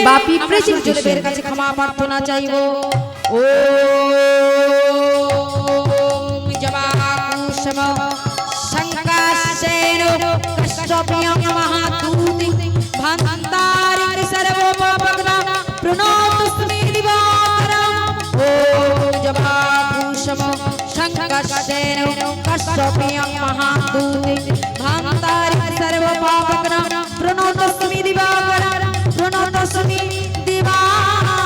বা পিঁপড়ের জলের কাছে ক্ষমা প্রার্থনা চাইব। ও জবাকুশম শঙ্কাশেন কশ্যপয়ং মহাদূতি ভান্তারিং সর্বপাপগ্নঃ প্রণতস্মি দিবাকরম। ও জবাকুশম শঙ্কাশেন কশ্যপয়ং মহাদূতি ভান্তারিং সর্বপাপগ্নঃ প্রণতস্মি দিবাকরম প্রণতস্মি দিবাকরম।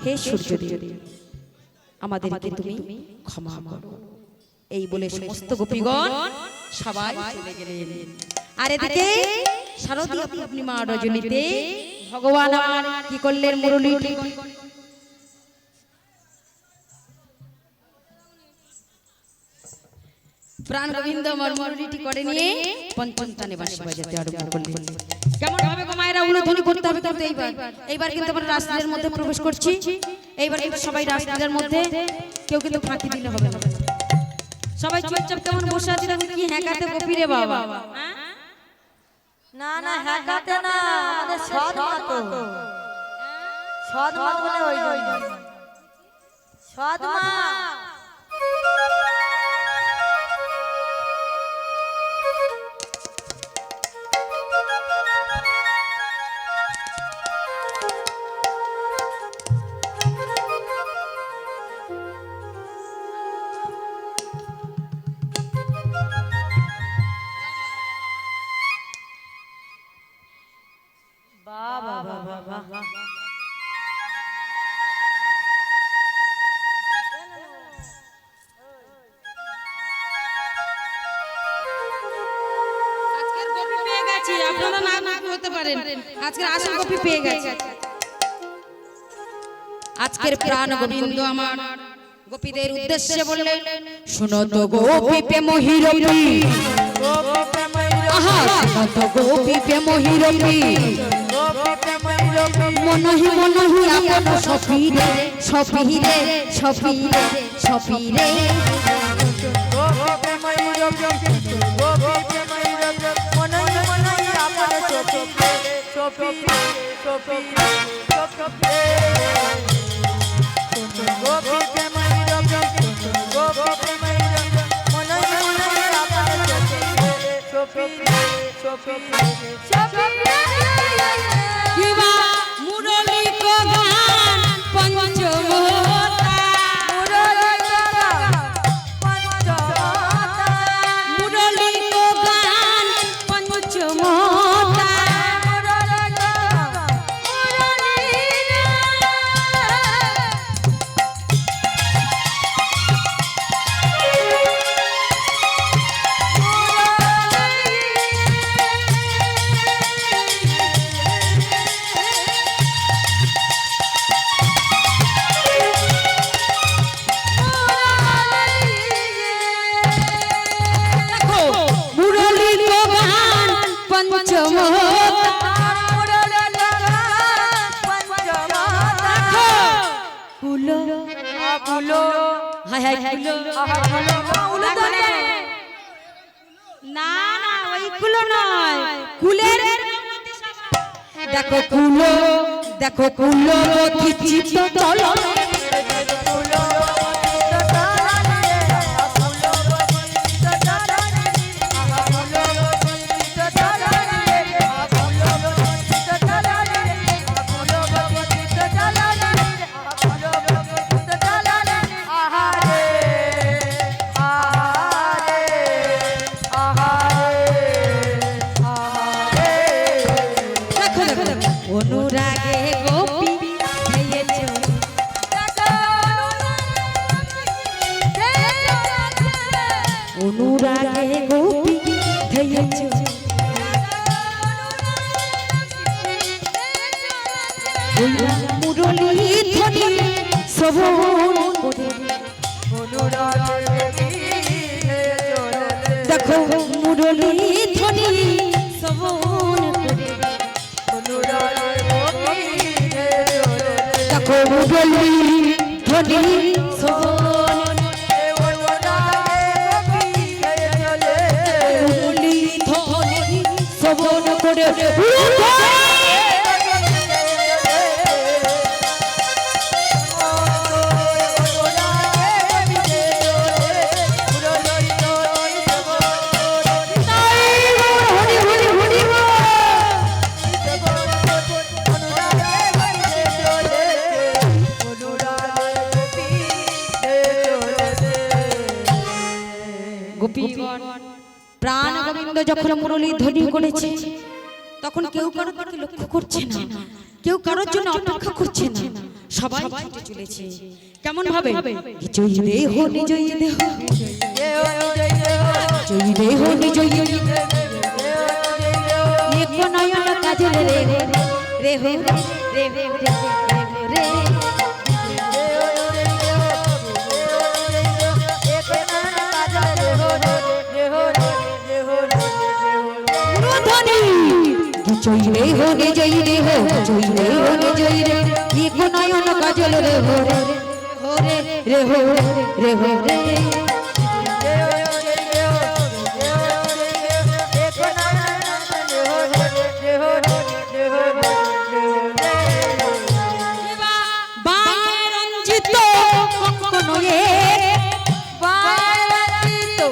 হে সূর্যদেব, আমাদেরকে তুমি ক্ষমা করো। এই বলে সমস্ত গোপীগণ সবাই চলে গেলেন। আর এদিকে শারদীয় পূর্ণিমা রজনীতে ভগবান আমার কি করলেন? মুরলী প্রাণ গোবিন্দ মুরলীটি করে নিয়ে পঞ্চম তানে বাঁশি বাজাতে আরম্ভ করলেন। কেমন ভাবে গো মায়েরা উলুধ্বনি করতে হবে, কিন্তু এইবার কিন্তু আমরা রাস্তার মধ্যে প্রবেশ করছি। এইবার কিন্তু সবাই রাস্তার মধ্যে, কেউ কিন্তু ফাঁকি দিলে হবে না। সবাই চুপচাপ কেমন বসে আছে, কি হ্যাকাতে গোপী রে বাবা? না না হ্যাকাতে না, আমাদের সৎ মা তো, সৎ মা বলে ওই জন্য সৎ মা। আজকের আসল গোপী পেয়ে গেছে। আজকের প্রাণ গোবিন্দ আমার গোপীদের উদ্দেশ্যে বললেন, শুনো তো গোপী প্রেম হিরপি, আহা শুনো তো গোপী প্রেম হিরপি, মনহি মনহি আপন সফিরে সফিরে সফিরে সফিরে। না না ওইগুলো নয়, কুলের দেখো কুলো, দেখো কুলো চিত্ত তল অনুরাগে গোপী অনুরাগে গোপী ধেয়েছে মুরলী ধ্বনি শ্রবণ করে, দেখো মুরলী ধ্বনি শ্রবণ করে, দেখো মুরলী ধ্বনি শ্রবণ মুরলী ধ্বনি যৌবন করে গোপীগণ প্রাণ গোবিন্দ যখন মুরলী ধ্বনি করেছে তখন কেউ কারোর দিকে লক্ষ্য করছে না, কেউ কারোর জন্য অপেক্ষা করছে না, সবাই ছুটে চলেছে। কেমন ভাবে? জয় দেহ নিজয় দেহ, জয় দেহ নিজয় এক নয়ন কাজল রে রে হো রে রে রে জয় রে হো রে জয় রে হো, জয় রে হো রে জয় রে এক নয়ন কাজল রে হো রে রে হো রে হো রে বায়ে রঞ্জিত কঙ্কন এ বায়ে রঞ্জিত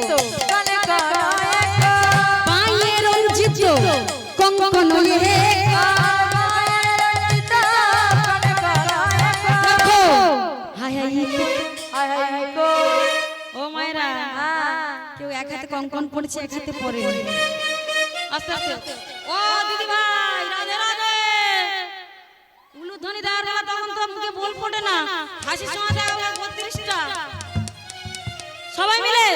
কঙ্কন এ ও মায়েরা কেউ এক হাতে কঙ্কন পড়েছে এক হাতে পরে আস্তে আস্তে ও দিদি ভাই রাধে রাধে উলুধ্বনি দেওয়ার বেলা তখন তো মুখে বল ফোটে না, হাসির সময় দেখা 32টা সবাই মিলে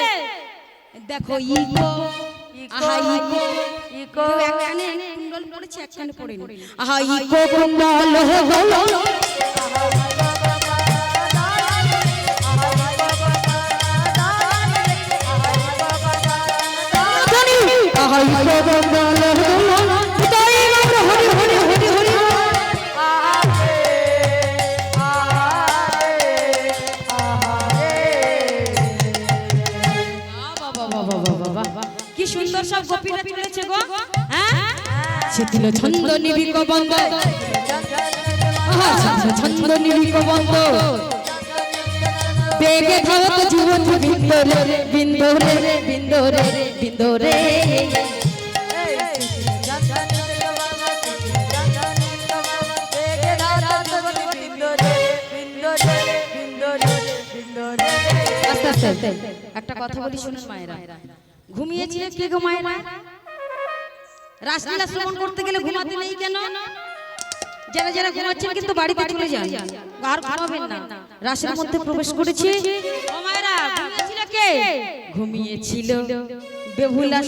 দেখো ইকো আহা ইকো ইকো একখানে কুণ্ডল পড়েছে একখানে পড়েনি আহা ইকো কুণ্ডল হলো কি সুন্দর সব গোপীরা চলেছে গো, হ্যাঁ ছিল ছন্দ নিবিক বন্ধ, ছন্দ নিবিক বন্ধ বেগে ধাবত যুবতী বিন্দরে বিন্দরে বিন্দরে বিন্দরে একটা কথা বলি শুনুন মায়েরা, ঘুমিয়েছিলে কে গো মায়েরা? রাসলীলা শ্রবণ করতে গেলে ঘুমাতে নেই কেন? যারা যারা ঘুমাচ্ছেন কিন্তু বাড়িতে চলে যান, আর ঘুমাবেন না। রাসের মধ্যে প্রবেশ করেছে ও মায়েরা, ঘুমিয়েছিল কে? ঘুমিয়েছিল বেহুলা।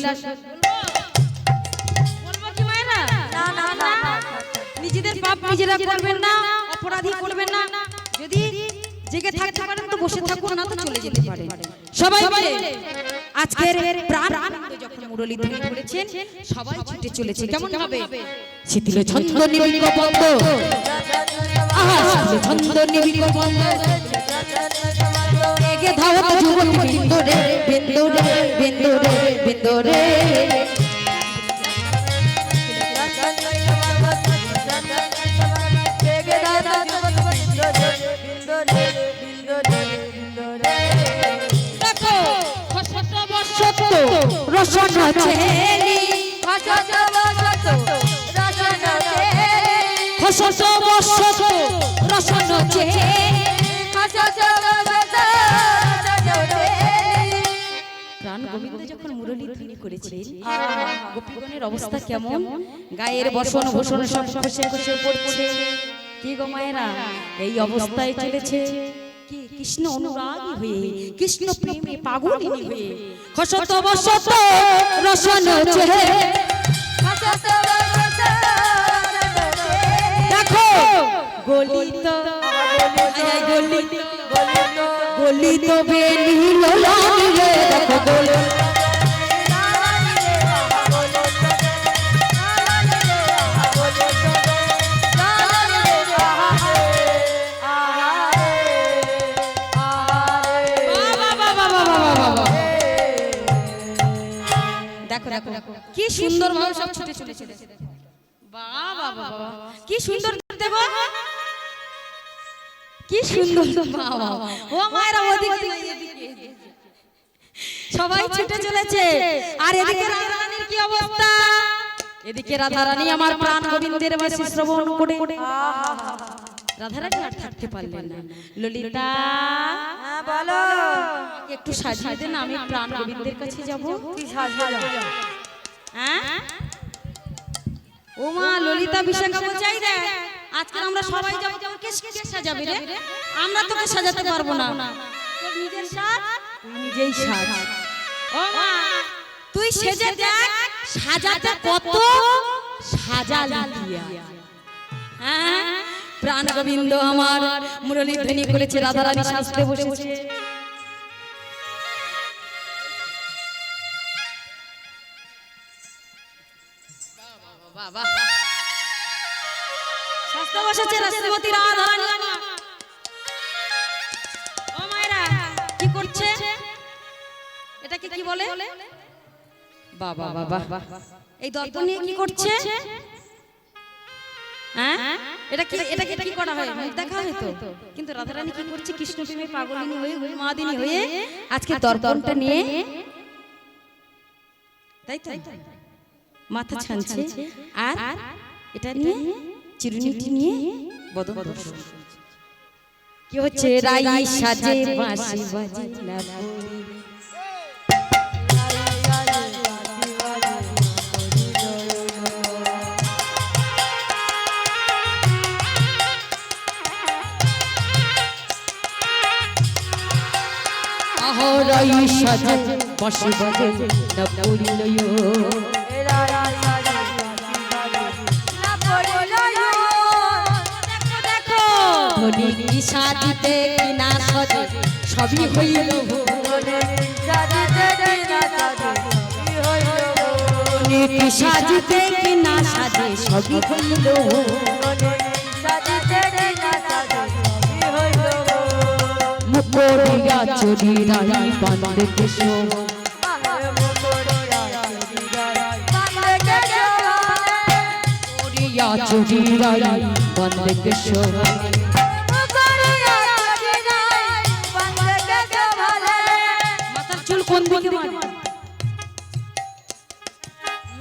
বলবো কি মায়েরা? না না না, নিজেদের পাপ নিজেরা করবেন না, অপরাধী করবেন না। যদি জেগে থাকতে পারেন তো বসে থাকুন, না তো চলে যেতে পারেন। সবাই মিলে আজকের প্রাণ যখন মুরলী ধ্বনি করেছেন সবাই ছুটে চলেছে। কেমন ভাবে? শিথিল ছন্দ নিবিক বন্ধ, আহা শিথিল ছন্দ নিবিক বন্ধ এগে ধাওত যুবতী বিন্দরে বিন্দরে বিন্দরে বিন্দরে রসন চেলি খসত বসত রসন চেলি প্রাণ গোবিন্দ যখন মুরলী ধ্বনি করেছিলেন গোপীগণের অবস্থা কেমন? গায়ের বসন ভূষণ সব খসে খসে পড়ছে। কি গো মায়েরা, এই অবস্থায় চলেছে কি কৃষ্ণ অনুরাগী হয়ে, কৃষ্ণ প্রেমে পাগলিনী হয়ে খসত বসত রসন চেলি। দেখো গলিত গলিত গলিত বেলি লোলানি রে, দেখো গলিত দেখো দেখো কি সুন্দর ভাবে সব ছুটে চলেছে। বাহ বাহ বাহ বাহ, কি সুন্দর দেখো, কি সুন্দর। বাহ বাহ, ও মায়েরা ওদিকে না, এদিকে সবাই ছুটে চলেছে। আর এদিকে রাধারানীর কি অবস্থা? এদিকে রাধারানী আমার প্রাণ গোবিন্দের বাসি শ্রবণ করে রাধারানী আর থাকতে পারলেন না। ললিতা, হ্যাঁ বলো, একটু সাজিয়ে দেন, আমি প্রাণ গোবিন্দের কাছে যাব। কি সাজবে? হ্যাঁ ও মা, ললিতা বিশাখা চাই রে, আজকে আমরা সবাই যাব, তোকে কে সাজাবে রে? আমরা তোকে সাজাতে পারবো না, তোর নিজের সাজ নিজেই সাজ। ও মা, তুই সেজে দেখ, সাজাতে কত সাজালি দিয়া। হ্যাঁ, প্রাণ গোবিন্দ আমার মুরলী ধ্বনি করেছে, রাধারানী সাজতে বসেছে। সাজতে বসেছে রাষ্ট্রপতি রাধারানী। ও মায়েরা, কি করছে? এটাকে কি বলে? বাবা বাবা, এই দর্পণ নিয়ে কি করছে? হ্যাঁ, এটাকে কি করা হয়? মুখ দেখা হয় তো। কিন্তু রাধারানী কি করছে? কৃষ্ণ প্রেমে পাগলিনী হয়ে, উন্মাদিনী হয়ে আজকে দর্পণটা নিয়ে, তাই তো মাথা ছানছে, আর এটা নিয়ে চিরুনিটি নিয়ে বদন দর্শন। কি হচ্ছে? রাই সাজে বাঁশি বাজে না পরি, রাই সাজে বাঁশি বাজে না পরিলয়, ধনী কি সাজিতে কি না সাজে সবই হইল, কি সাজিতে কি না সাজে সবই হইল, মুকরিয়া চুরি রাই বাঁধে কেশো, মুকরিয়া চুরি রাই বাঁধে কেশো, মাথার চুল কোন দিকে মারে?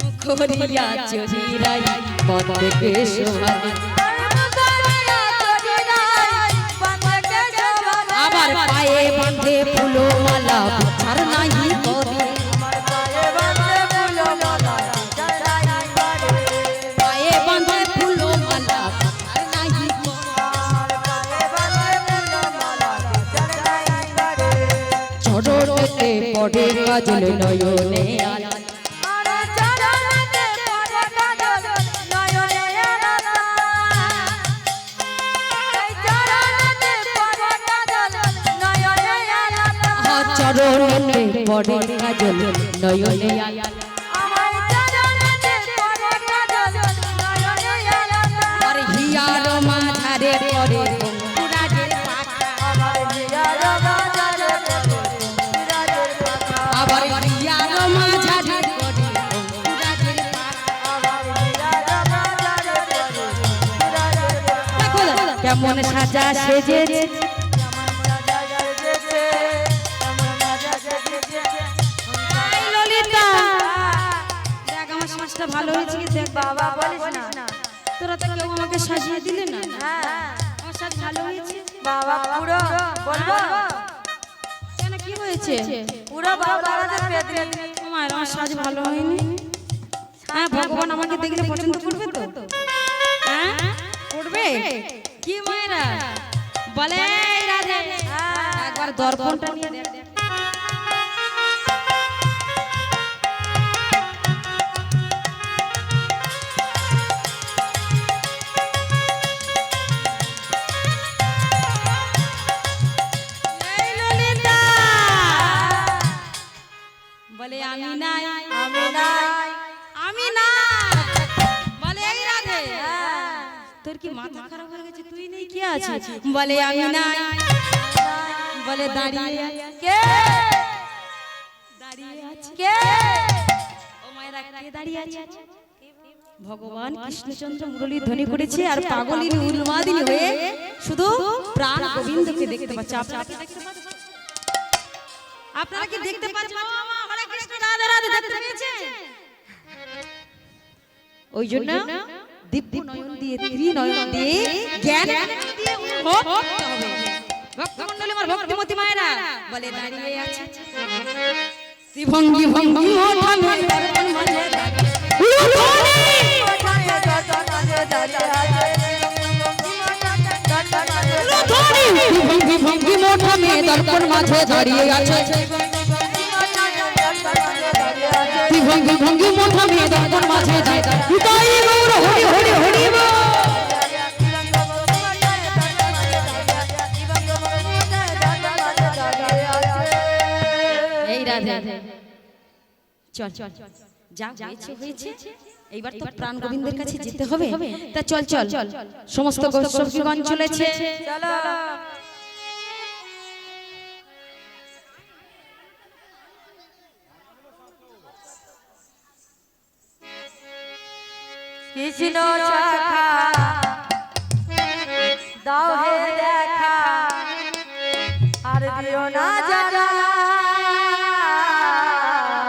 মুকরিয়া চুরি রাই বাঁধে কেশো, আবার পায়ে বাঁধে ফুলো মালা বিচার নাহি করে, পায়ে বাঁধে ফুলো মালা বিচার নাহি করে, চরণেতে পড়ে কাজল নয়নে, চরণেতে পড়ে কাজল নয়নে, আর হিয়ার মাঝারে পড়ে বঙ্কুরাজের পাখা, আবার হিয়ার মাঝারে পড়ে বঙ্কুরাজের পাখা। দেখো কেমন সাজা সেজেছে, ভালো হয়েছে কি দেখ বাবা, বলিস না, তোরা তো কেউ আমাকে সাজিয়ে দিলে না। আমার সাজ ভালো হয়েছে বাবা, পুরো বলবো কেন, কি হয়েছে? পুরো বাবাদের পেদরি, আমার সাজ ভালো হয়নি। হ্যাঁ, ভগবান আমাকে দেখলে পছন্দ করবে তো? হ্যাঁ করবে। কি মায়েরা বলে রাধে, একবার দর্পণটা নিয়ে দেখ। বলে আমি নাই, আমি নাই, আমি না, বলে এই রাধে, তোর কি মাথা খারাপ হয়ে গেছে? তুই নেই, কি আছে? বলে আমি নাই, বলে দাঁড়িয়ে কে দাঁড়িয়ে আছে কে? ও মায়েরা কে দাঁড়িয়ে আছে? ভগবান কৃষ্ণচন্দ্র মুরলী ধ্বনি করেছে আর পাগলিনী উন্মাদিনী হয়ে শুধু প্রাণ গোবিন্দকে দেখতে পাচ্ছে। আপনারা কি দেখতে পাচ্ছেন? হরে কৃষ্ণ রাধে রাধে দেখতে পেয়েছেন? ওই জন্য দিব্য নয়ন দিয়ে ত্রিনয়ন দিয়ে জ্ঞান দিয়ে অনুভব করতে হবে। ভক্তমণ্ডলী আমার ভক্তিমতী মায়েরা বলে দাঁড়িয়ে আছে ত্রিভঙ্গি ভঙ্গি ওঠানে দর্পণ মাঝে ভঙ্গি ভঙ্গি মোঠানে দর্পণ মাঝে দাঁড়িয়ে আছে ভঙ্গি ভঙ্গি মোঠানে দর্পণ মাঝে দাঁড়িয়ে গৌর হরি হরি হরি এই রাধে চল চল যা হয়েছে হয়েছে এইবার তো প্রাণ গোবিন্দের কাছে যেতে হবে তা চল চল সমস্ত সখীগণ চলেছে চলো কৃষ্ণ শাখা দাও হে দেখা আর দিও না জানা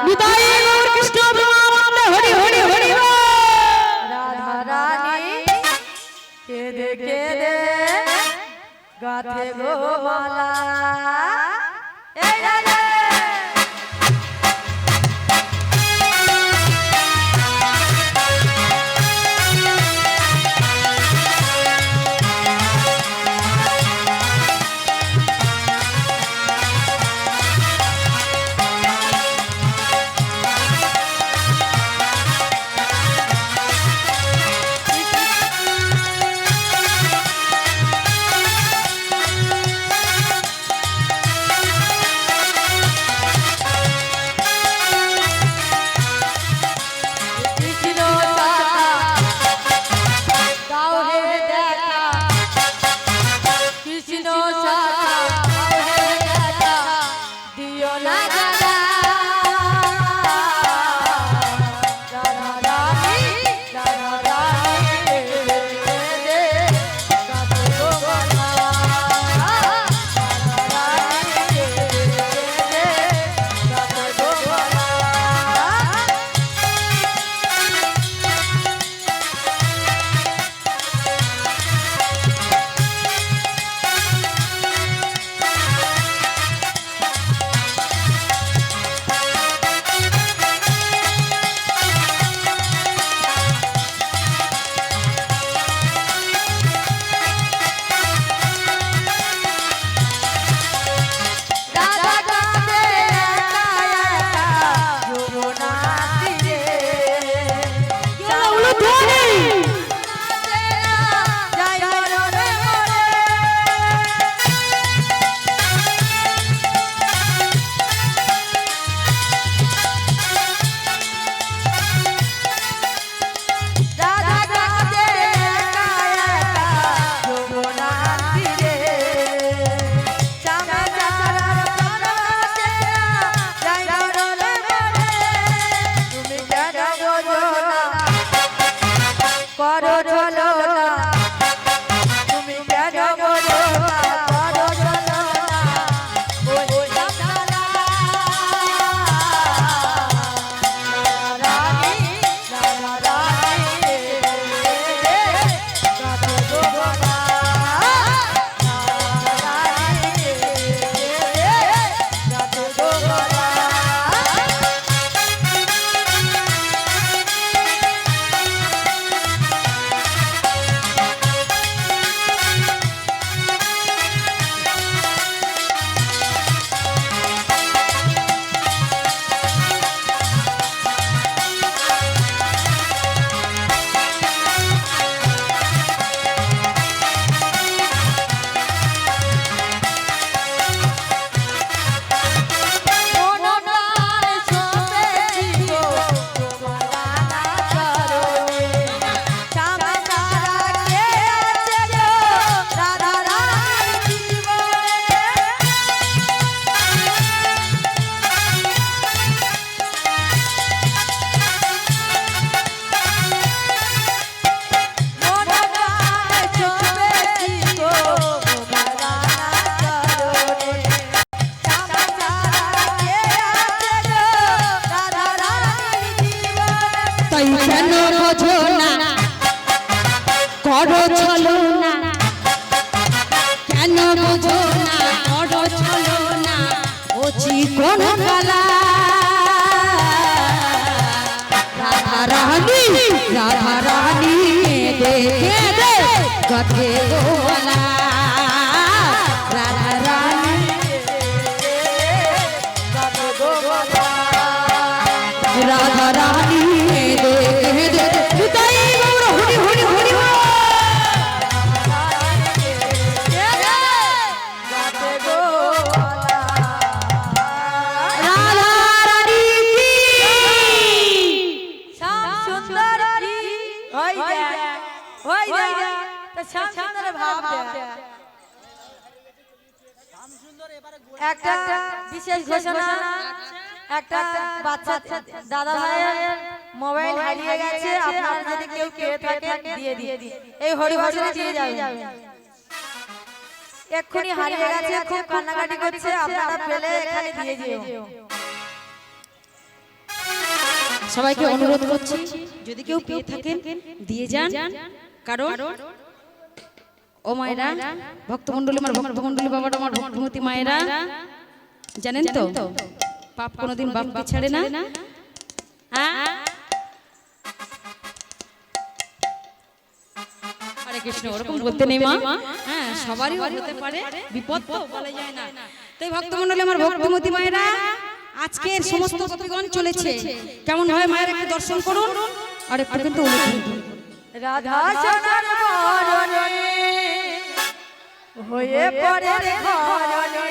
নিতাই গৌর কৃষ্ণ প্রেমানন্দে হরি হরি হরি রাধা রানী কেঁদে কেঁদে গাথে গো মালা এই রাধা তাই কেন বোঝো না করো ছলো না কেন বোঝো না করো ছলো না ও চিকন কালা রাধা রানী দেখে দে গথে গোলা রাধা রানী রাধা রানী দেখে দে তাই হরি হরি হরি একটা বিশেষ ঘোষণা একটা বাচ্চা দাদা ভাইয়ের মোবাইল হারিয়ে গেছে আপনারা যদি কেউ পেয়ে থাকেন দিয়ে দিয়ে এই হরিভাষণে দিয়ে যাবেন এক্ষুনি হারিয়ে গেছে খুব কান্নাকাটি করছে আপনারা পেলে এখানে দিয়ে যেও সবাইকে অনুরোধ করছি যদি কেউ পেয়ে থাকেন দিয়ে যান কারণ ও মায়েরা ভক্তমণ্ডলী আমার ভক্তমণ্ডলী বাবাটা আমার ভক্তমতী মায়েরা জানেন তো পাপ কোনোদিন বাপকে ছাড়ে না হরে কৃষ্ণ ওরকম বলতে নেই মা হ্যাঁ সবারই হতে পারে বিপদ তো বলা যায় না তাই ভক্তমণ্ডলী আমার ভক্তমতী মায়েরা আজকের সমস্ত গোপীগণ চলেছে কেমন হয় মায়ের একটু দর্শন করুন আর একটু কিন্তু রাধা সোনার বরণে হয়ে পড়ে ঘরণে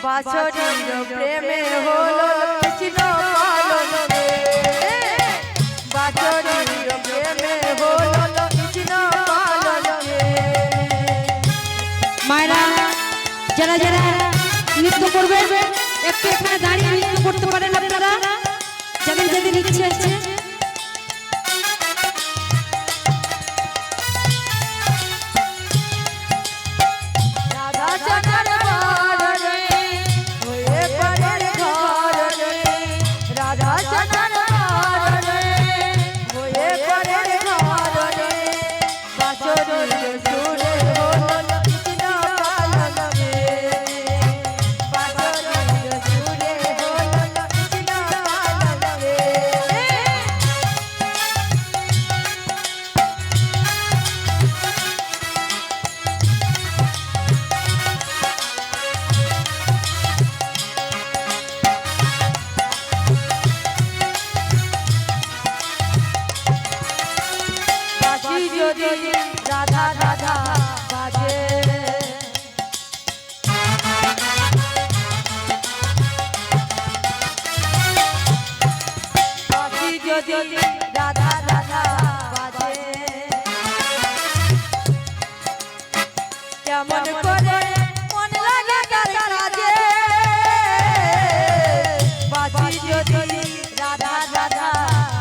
বাঁশরীর প্রেমে হলো কৃষ্ণ পালনে বাঁশরীর প্রেমে হলো কৃষ্ণ পালনে মায়েরা যারা যারা নৃত্য করবে একটু এখানে দাঁড়িয়ে নৃত্য করতে পারেন আপনারা যাদের যাদের ইচ্ছে আছে রাধা রাধা বাজে যদি রাধা রাধা বাজে কেমন করে মন লাগে তার কাজে বাজি যদি রাধা রাধা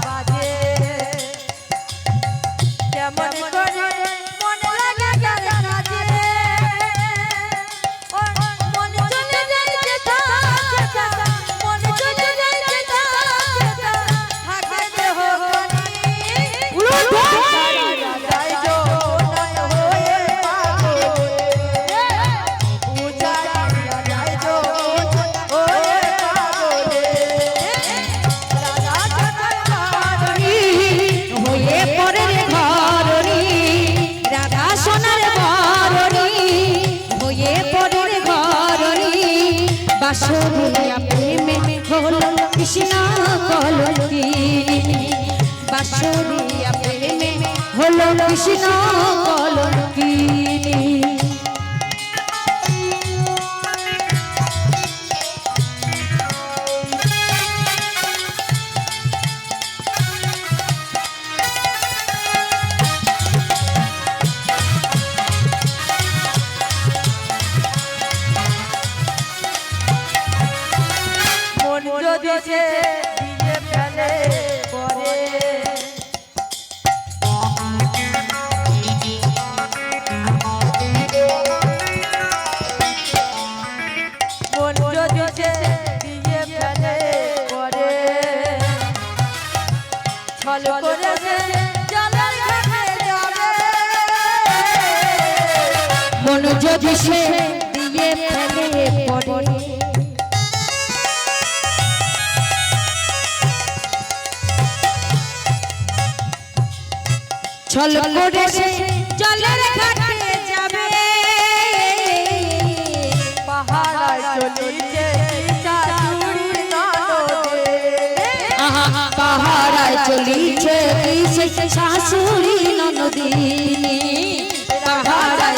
বাজে কেমন করে মন লাগে তার কাজে মন চলে যায় যেথা মন চলে যায় যেথা থাকে দেহ বাসরিয়া প্রেমে হলো কৃষ্ণ কলঙ্কি বাসরিয়া প্রেমে হলো কৃষ্ণ কলঙ্কি দিছে দিয়ে ফেলে পরে মন দিছে দিয়ে ফেলে পরে ছল করেছে জলের ঘাটে যাবে মন যদি সে দিয়ে ফেলে পড়ে ছল করে সে জলের ঘাটে যাবে পাহাড়ায় চলিছে শাশুড়ির ননদে পাহাড়ায় চলিছে সে শাশুড়ি ননদিনী পাহাড়ায়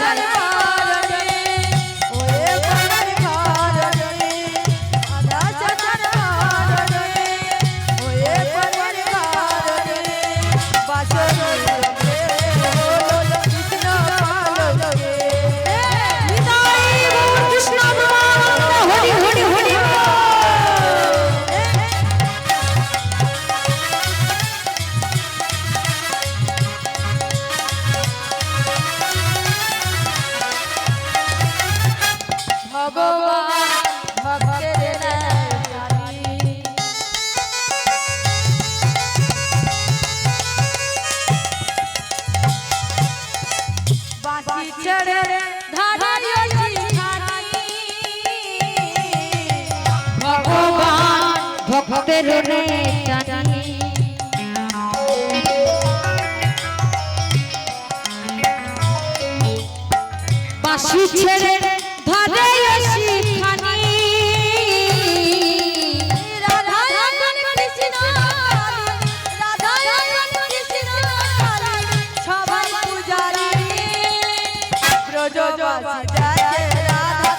ভক্তের টানি বাঁশি ছেড়ে ধরে আসি খানি রাধা কৃষ্ণ রাধা কৃষ্ণ সবাই পূজারি ব্রজবাসী যায় রাধা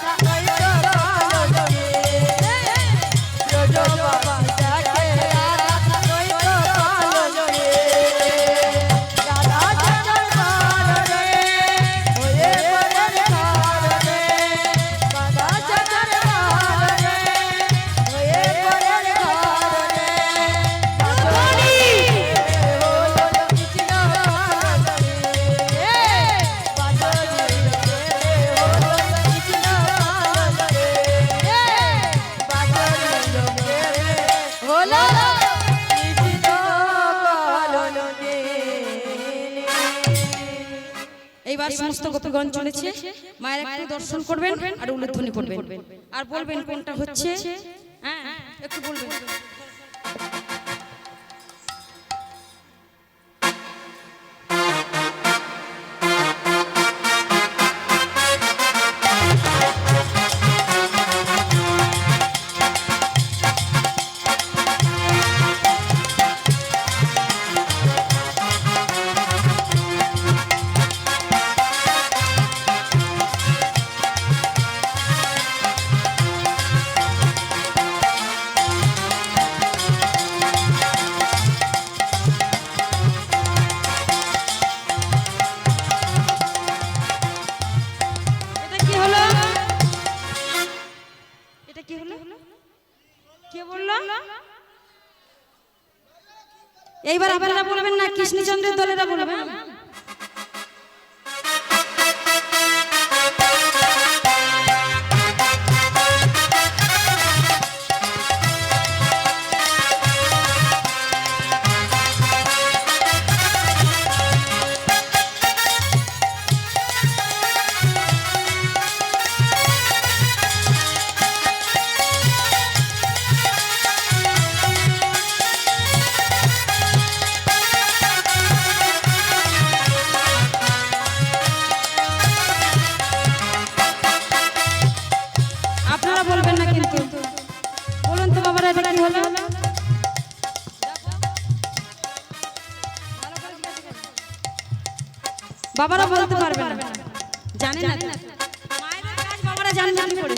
এইবার সমস্ত গোপীগণ চলেছে মায়ের একটু দর্শন করবেন আর উলুধ্বনি করবেন আর বলবেন কোনটা হচ্ছে হ্যাঁ একটু বলবেন এইবার আপনারা বলবেন না কৃষ্ণচন্দ্রের দলেরা বলবেন বাবারা বলতে পারবে না জানেন না মায়ের কাজ বাবারা জানেন না করে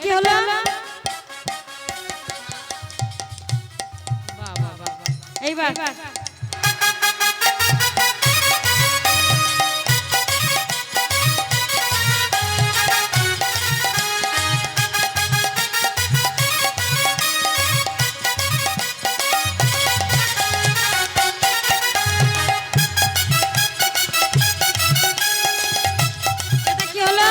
কি হলো এইবার এটা কি হলো?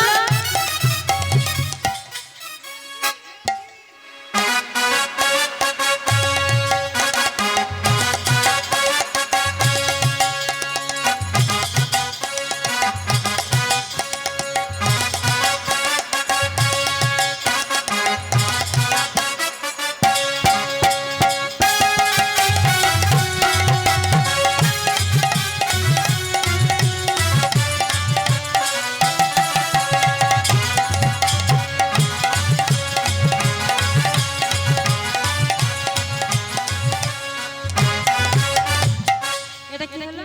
এটা কি হলো?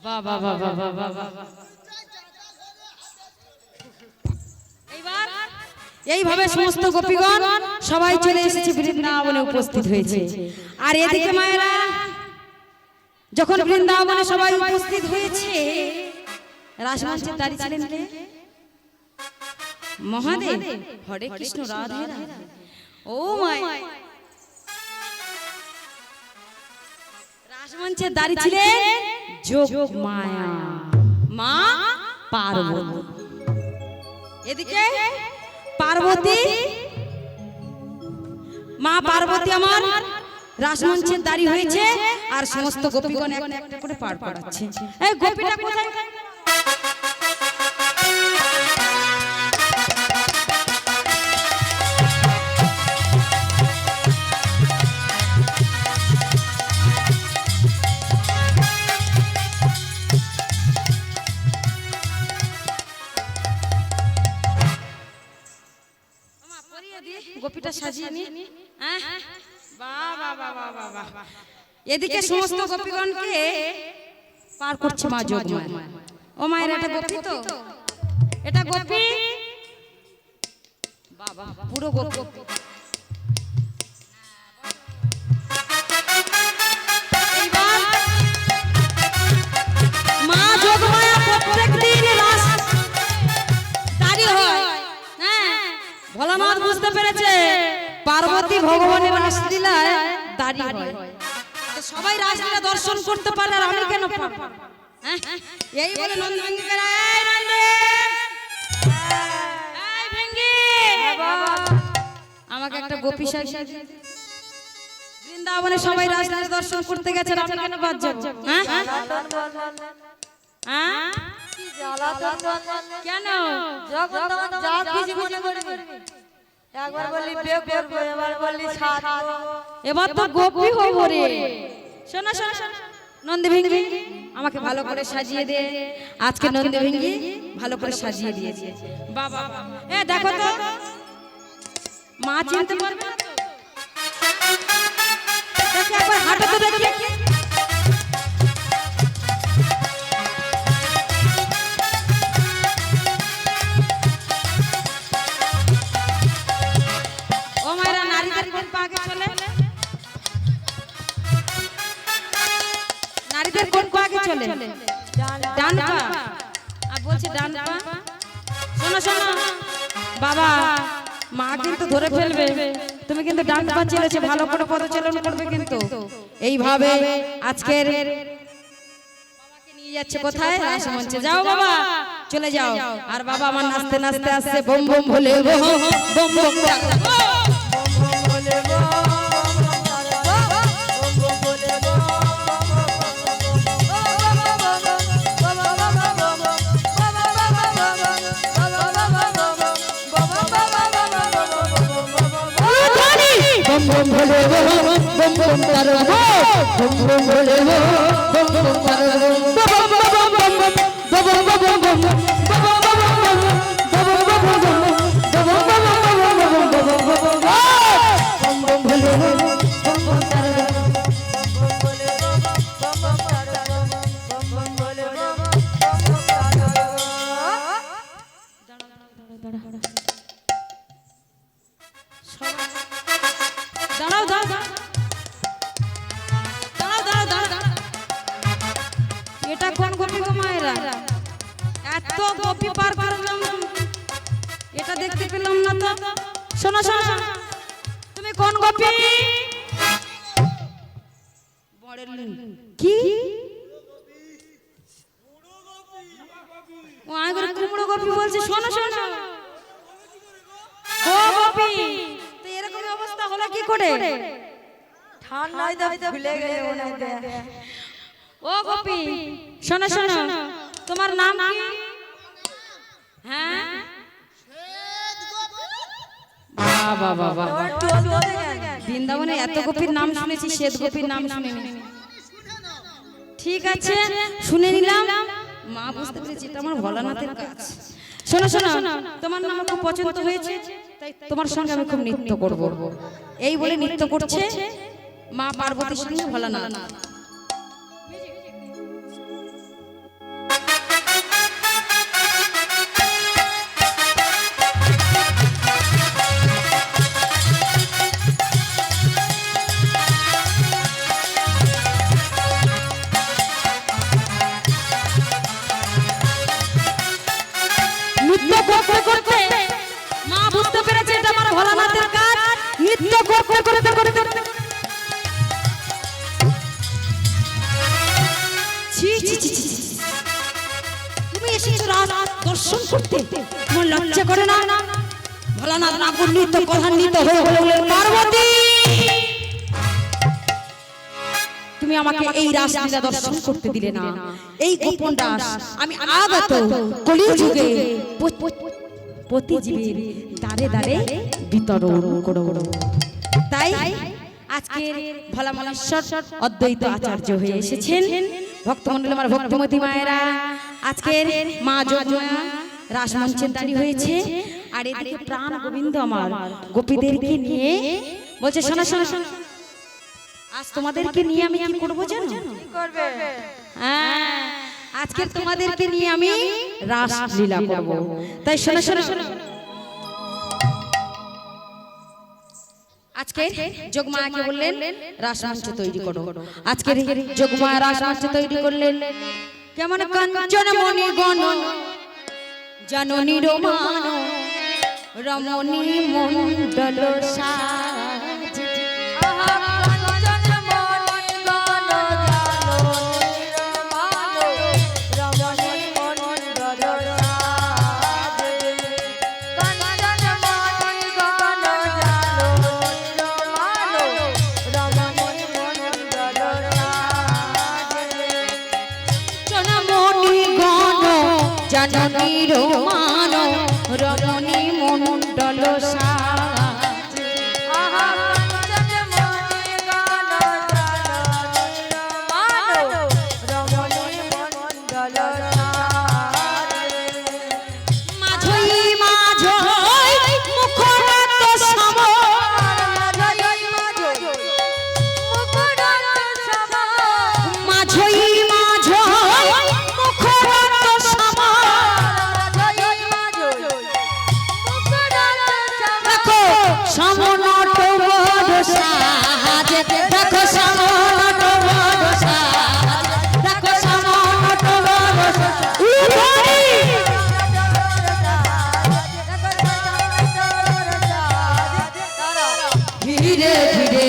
বাহ বাহ বাহ বাহ বাহ বাহ বাহ। এইবার এইভাবে সমস্ত গোপীগণ সবাই চলে এসেছে, বৃন্দাবনে উপস্থিত হয়েছে। আর এদিকে মায়েরা যখন বৃন্দাবনে সবাই উপস্থিত হয়েছে, রাসমঞ্চে দাঁড়িয়ে ছিলেন কে? মহাদেব। হরে কৃষ্ণ, রাধে রাধে। ও মাই, রাসমঞ্চে দাঁড়িয়ে ছিলেন যোগ মায়া মা পার্বতী। এদিকে পার্বতী, মা পার্বতী আমার রাসমঞ্চে দাঁড়িয়ে হয়েছে, আর সমস্ত গোপীগণ একটা একটা করে পার করাচ্ছে। এই গোপীটা কোথায়? গোপীটা সাজিয়ে নি। বাহ বাহ বাহ বাহ বাহ বাহ। এদিকে সমস্ত গোপীগণকে পার করছে মা যোগমায়া। ও মায়ের, এটা গোপী তো? এটা গোপী? বাবা পুরো গোপী। এইবার মা যোগমায়া প্রত্যেকদিন রাস দাঁড়িয়ে হয়। ভোলানাথ বুঝতে পেরেছে পার্বতী ভগবানের রাসলীলায় দাঁড়িয়ে হয়, তো সবাই রাসলীলা দর্শন করতে পারে, আর আমি কেন পারবো? এই বলে নন্দী ভেঙ্গি করে, এই নন্দী, এই ভেঙ্গি, আমাকে একটা গোপী সাজিয়ে দে। বৃন্দাবনে সবাই রাসলীলা দর্শন করতে গেছে, আর আমি কেন বাদ যাবো? কেন? এবার তো গোপী হবো রে। শোনো শোনো শোনো, নন্দী ভেঙ্গি আমাকে ভালো করে সাজিয়ে দে। আজকে নন্দী ভেঙ্গি ভালো করে সাজিয়ে দিয়েছে। বাবা এ দেখো তো, মা চিনতে পারবে না তো? দেখি একবার হাঁটো তো দেখি। নারীদের কোন পা আগে চলে? ডান পা। আর বলছে ডান পা। শোনো শোনো বাবা, মা কিন্তু ধরে ফেলবে, তুমি কিন্তু ডান পা চলেছে, ভালো করে পদচারণ করবে কিন্তু। এইভাবে আজকের বাবাকে নিয়ে যাচ্ছে কোথায়? রাসমঞ্চে। যাও বাবা, চলে যাও। আর বাবা আমার নাচতে নাচতে আসছে, বম বম ভোলে বম বম বম bom bole bo bom bom taro bo bom bom bole bo bom bom taro bo bom bom bom bom bom bom bom bom দাঁড়াও দাঁড়াও, এটা কোন গোপী গো মায়েরা? এত গোপী পার করলাম, এটা দেখতে পেলাম না তো। শোনো শোনো, তুমি কোন গোপী? কি ও আয় করে কুমড়ো গোপী বলছে? শোনো শোনো, ও গোপী তো এরকম অবস্থা হলো কি করে? ঠান্ডায় তো ভুলে গেলে মনে হয়। ও গোপী শোনো শোনো, তোমার নাম কি? হ্যাঁ বাবা বাবা, বৃন্দাবনে এত গোপীর নাম শুনেছি, শ্বেত গোপীর নাম শুনিনি। ঠিক আছে শুনে নিলাম, মা বুঝতে পেরেছি এটা আমার ভোলানাথের কাজ। শোনো শোনো, তোমার নাম আমার খুব পছন্দ হয়েছে, তাই তোমার সঙ্গে আমি খুব নৃত্য করব। এই বলে নৃত্য করছে মা পার্বতীর সঙ্গে ভোলানাথ। নৃত্য করতে করতে মা বুঝতে পেরেছে এটা আমার ভোলানাথের কাজ। নৃত্য করতে করতে করতে ছি ছি ছি ছি, তুমি এসেছো রাত দর্শন করতে, তোমার লজ্জা করে না? ভোলানাথ না গুণিত প্রধান্বিত হয়ে বললেন, পার্বতী তুমি আমাকে এই রাসলীলা দর্শন করতে দিলে না। এই গোপন রাস আমি আগত কলিযুগে প্রতিজীবীর দ্বারে দ্বারে বিতরণ করব। তাই আজকে ভোলামলেশ্বর অদ্বৈত আচার্য হয়ে এসেছেন। ভক্তমণ্ডলী আমার ভক্তিমতী মায়েরা, আজকের মা যোগমায়া রাসমঞ্চের দাঁড়ি হয়েছে, আর এদিকে প্রাণ গোবিন্দ আমার গোপীদেরকে নিয়ে বলছে, শোনো শোনো শোনো, আজ তোমাদেরকে নিয়ে আমি কি করবো জানো? হ্যাঁ, আজকে তোমাদেরকে নিয়ে আমি রাসলীলা করব। তাই শোনো শোনো শোনো, আজকে যোগমায়াকে বললেন রাসমঞ্চ তৈরি করো। আজকে যোগমায়া রাসমঞ্চ তৈরি করলেন। কেমন কাঞ্চন মণি গণ জননী রোমান রমণী মণ্ডল সাজ, জননী রোমান রমণী মণ্ডল সাজ। মাঝই মাঝই মুখরাত সম, মাঝই মাঝই মুখরাত সম, সমনট বড় সাজ, দেখো সমনট বড় সাজ, দেখো সমনট বড় সাজ। ধীরে ধীরে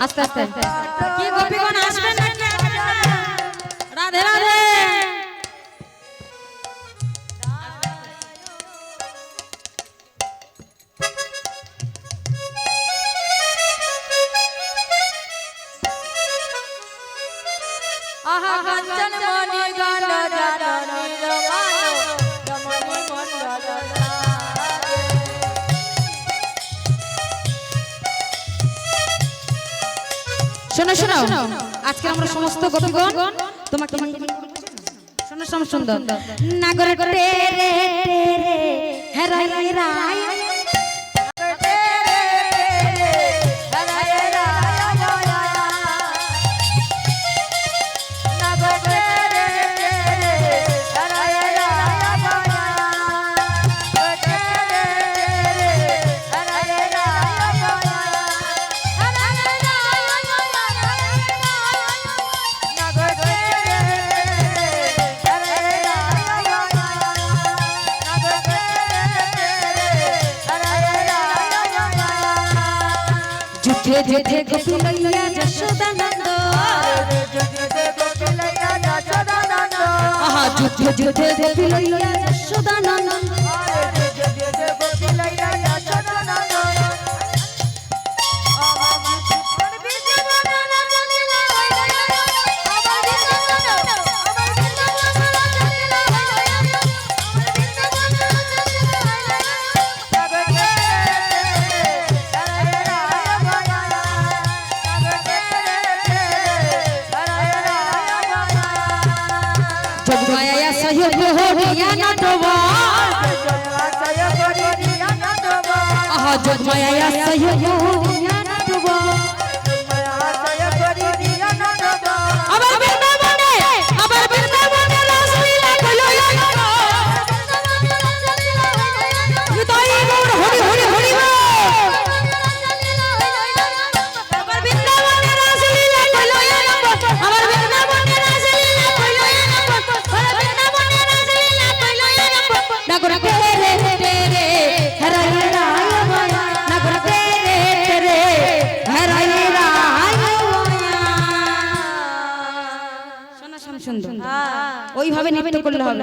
আস্তে আস্তে কি গোপীগণ আসবেন নাকি? রাধে রাধে। আহা কাঞ্চন মণি গণ জননী রোমান রমণী মণ্ডল সাজ। শোনো শোনো, আজকে আমরা সমস্ত গোপীগণ তোমাকে শোনো শোনো সুন্দর নাগর রে রে রে হেরাই রাই, যুদ্ধে যুদ্ধে গোপী লইয়া যশোদানন্দ আহা যুদ্ধে যুদ্ধে গোপী লইয়া যশোদানন্দ জগমায়া সহ্য হরিয়া নাটবা আহা জগমায়া সহ্য হরিয়া নাটবা আবার বৃন্দাবনে রাসলীলা কইলো হৃদয় মোর হরি হরি হরি আবার বৃন্দাবনে রাসলীলা কইলো আবার বৃন্দাবনে রাসলীলা কইলো নগর তেরে তেরে হরাই রায় মায়া নগর তেরে তেরে হরাই রায় মায়া শোনা শোনা সুন্দর ওইভাবে নৃত্য করলে হবে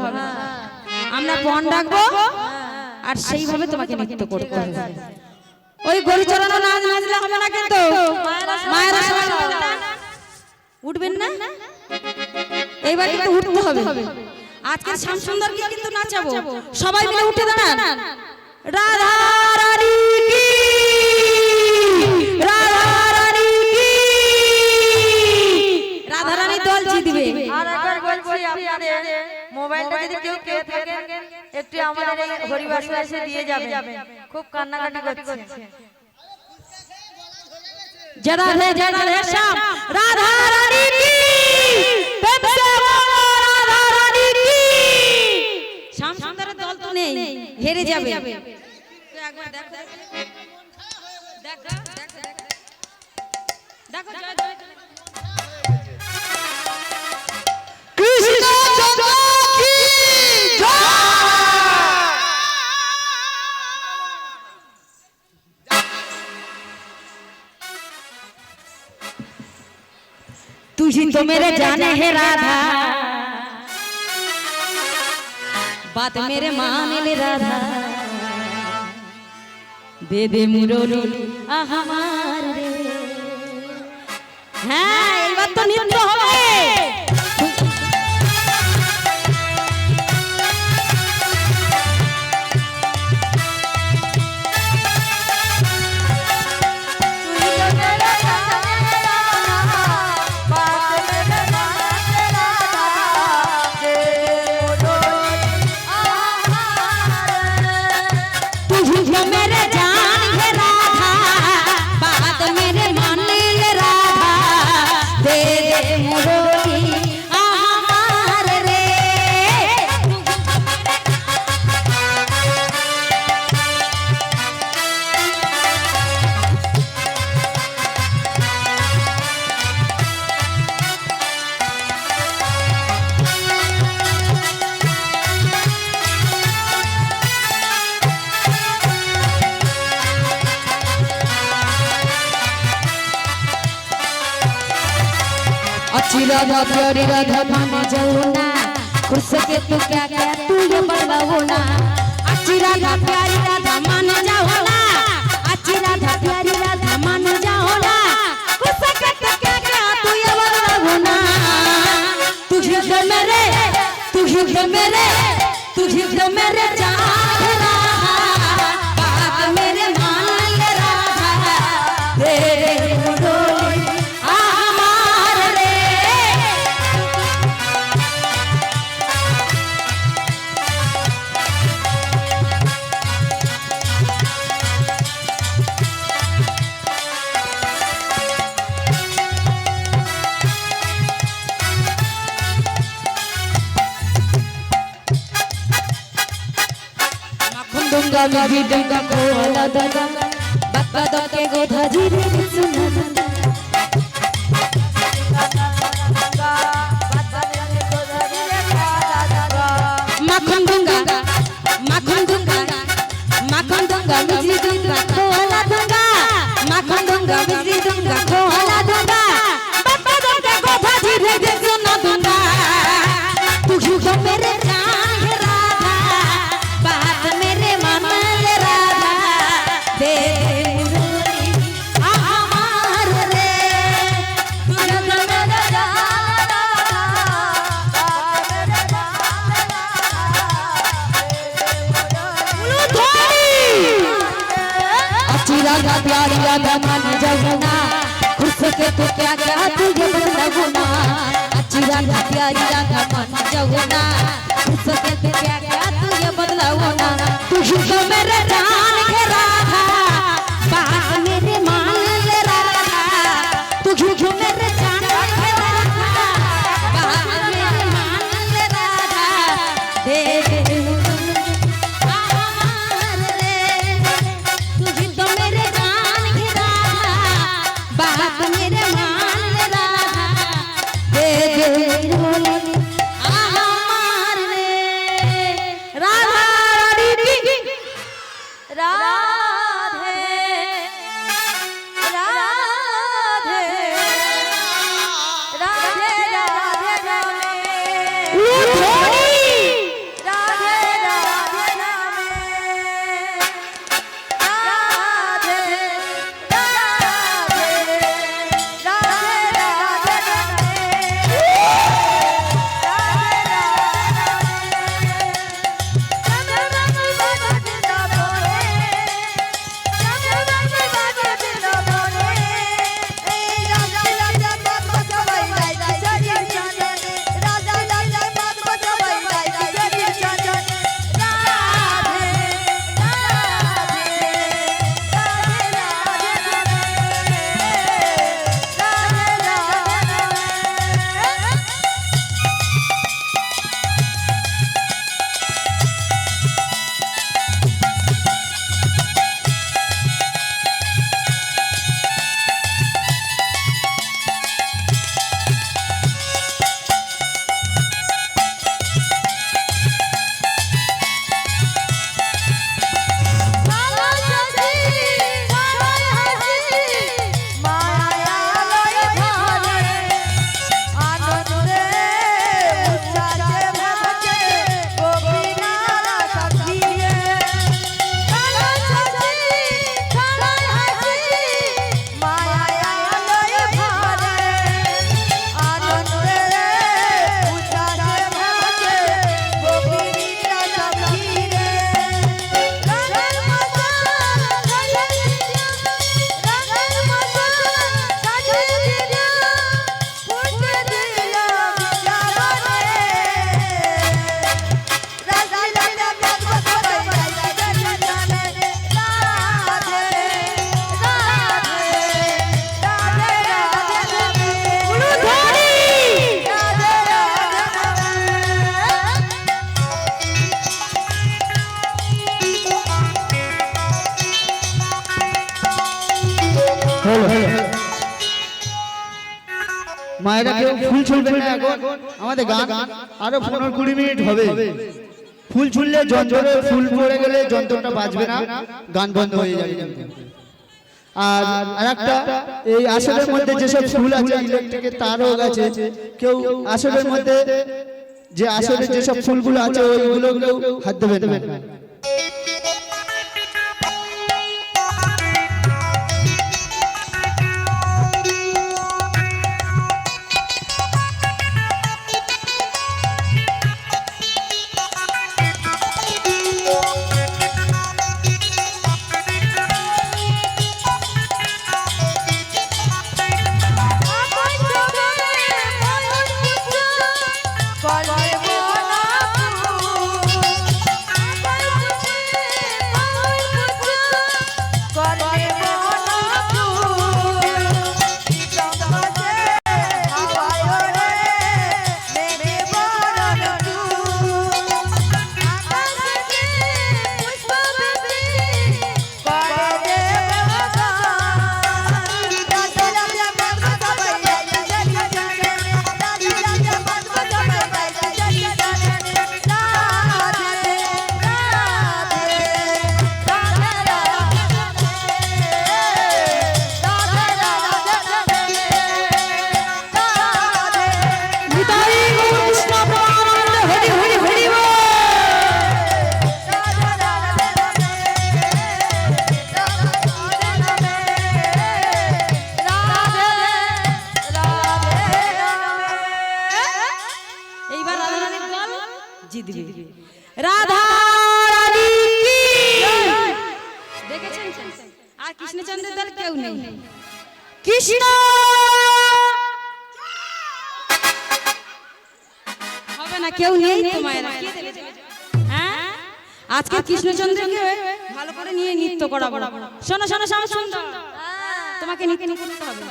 আমরা পণ ডাকবো আর সেইভাবে তোমাকে নৃত্য করতে হবে ওই গরু চড়ানো নাচ নাচলে হবে না কিন্তু মায়েরা সবাই উঠবেন না এইবার কিন্তু উঠতে হবে আজকের শ্যাম সুন্দরকে কিন্তু নাচাবো সবাই মিলে উঠে দাঁড়ান রাধা রানী কি রাধা রানী কি রাধা রানী দল জিতবে আর একবার বলছি আপনাদের মোবাইলটা যদি কেউ কে থাকেন একটু আমাদের এই হরিবাসে এসে দিয়ে যাবেন খুব কান্নাকাটি করছে জরা রে শ্যাম রাধা রানী কি প্রেম সে বলো রাধা রানী কি শ্যাম সুন্দরের দল তো নেই হেরে যাবে একবার দেখো দেখো জয় জয় কৃষ্ণ চন্দ্র কি জয় तुझी तो मेरे जाने है राधा बात मेरे माने ले राधा दे दे मुरली हमार रे हाँ ये बात तो नृत्य হবে राधा प्यारी राधा माने जाओ ना खुश के तू क्या क्या तू ये बताओ ना अच्छी राधा प्यारी राधा माने जाओ ना अच्छी राधा प्यारी राधा माने जाओ ना खुश के तू क्या क्या तू ये बताओ ना तुझे तो मेरे जान बात मेरे मान ले राधा तेरे मुरली मी दूंगा कोला दादा बाबा दो के गोधा जीरे सुना माखन दूंगा मिश्री दूंगा कोला दूंगा माखन दूंगा मिश्री दूंगा राधा प्यारी राधा मान जाऊना खुश के तो क्या क्या तुझे बदलाऊना अच्छी राधा प्यारी राधा मान जाऊना खुश के तो क्या क्या तुझे बदलाऊना तुझे तो मेरे जान के राधा बात मेरे मान ले राधा तुझे जो मेरे जान के राधा बात मेरे मान ले राधा दे दे মায়েরা কেউ ফুল ছুলবে না এখন আমাদের গান আরো 15-20 মিনিট হবে ফুল ছুললে যন্ত্রে ফুল পড়ে গেলে যন্ত্রটা বাজবে না গান বন্ধ হয়ে যাবে আর আরেকটা এই আসরের মধ্যে যেসব ফুল আছে ইলেকট্রিকের তারও আছে কেউ আসরের মধ্যে যে আসরে যেসব ফুলগুলো আছে ওইগুলো কেউ হাত দেবেন না কৃষ্ণ হবে না, কেউ নেই তো মায়েরা, কে দেবে? হ্যাঁ, আজকে কৃষ্ণচন্দ্রকে ভালো করে নিয়ে নৃত্য করাবো। শোনো শোনো শ্যাম সুন্দর, তোমাকে নৃত্য করতে হবে।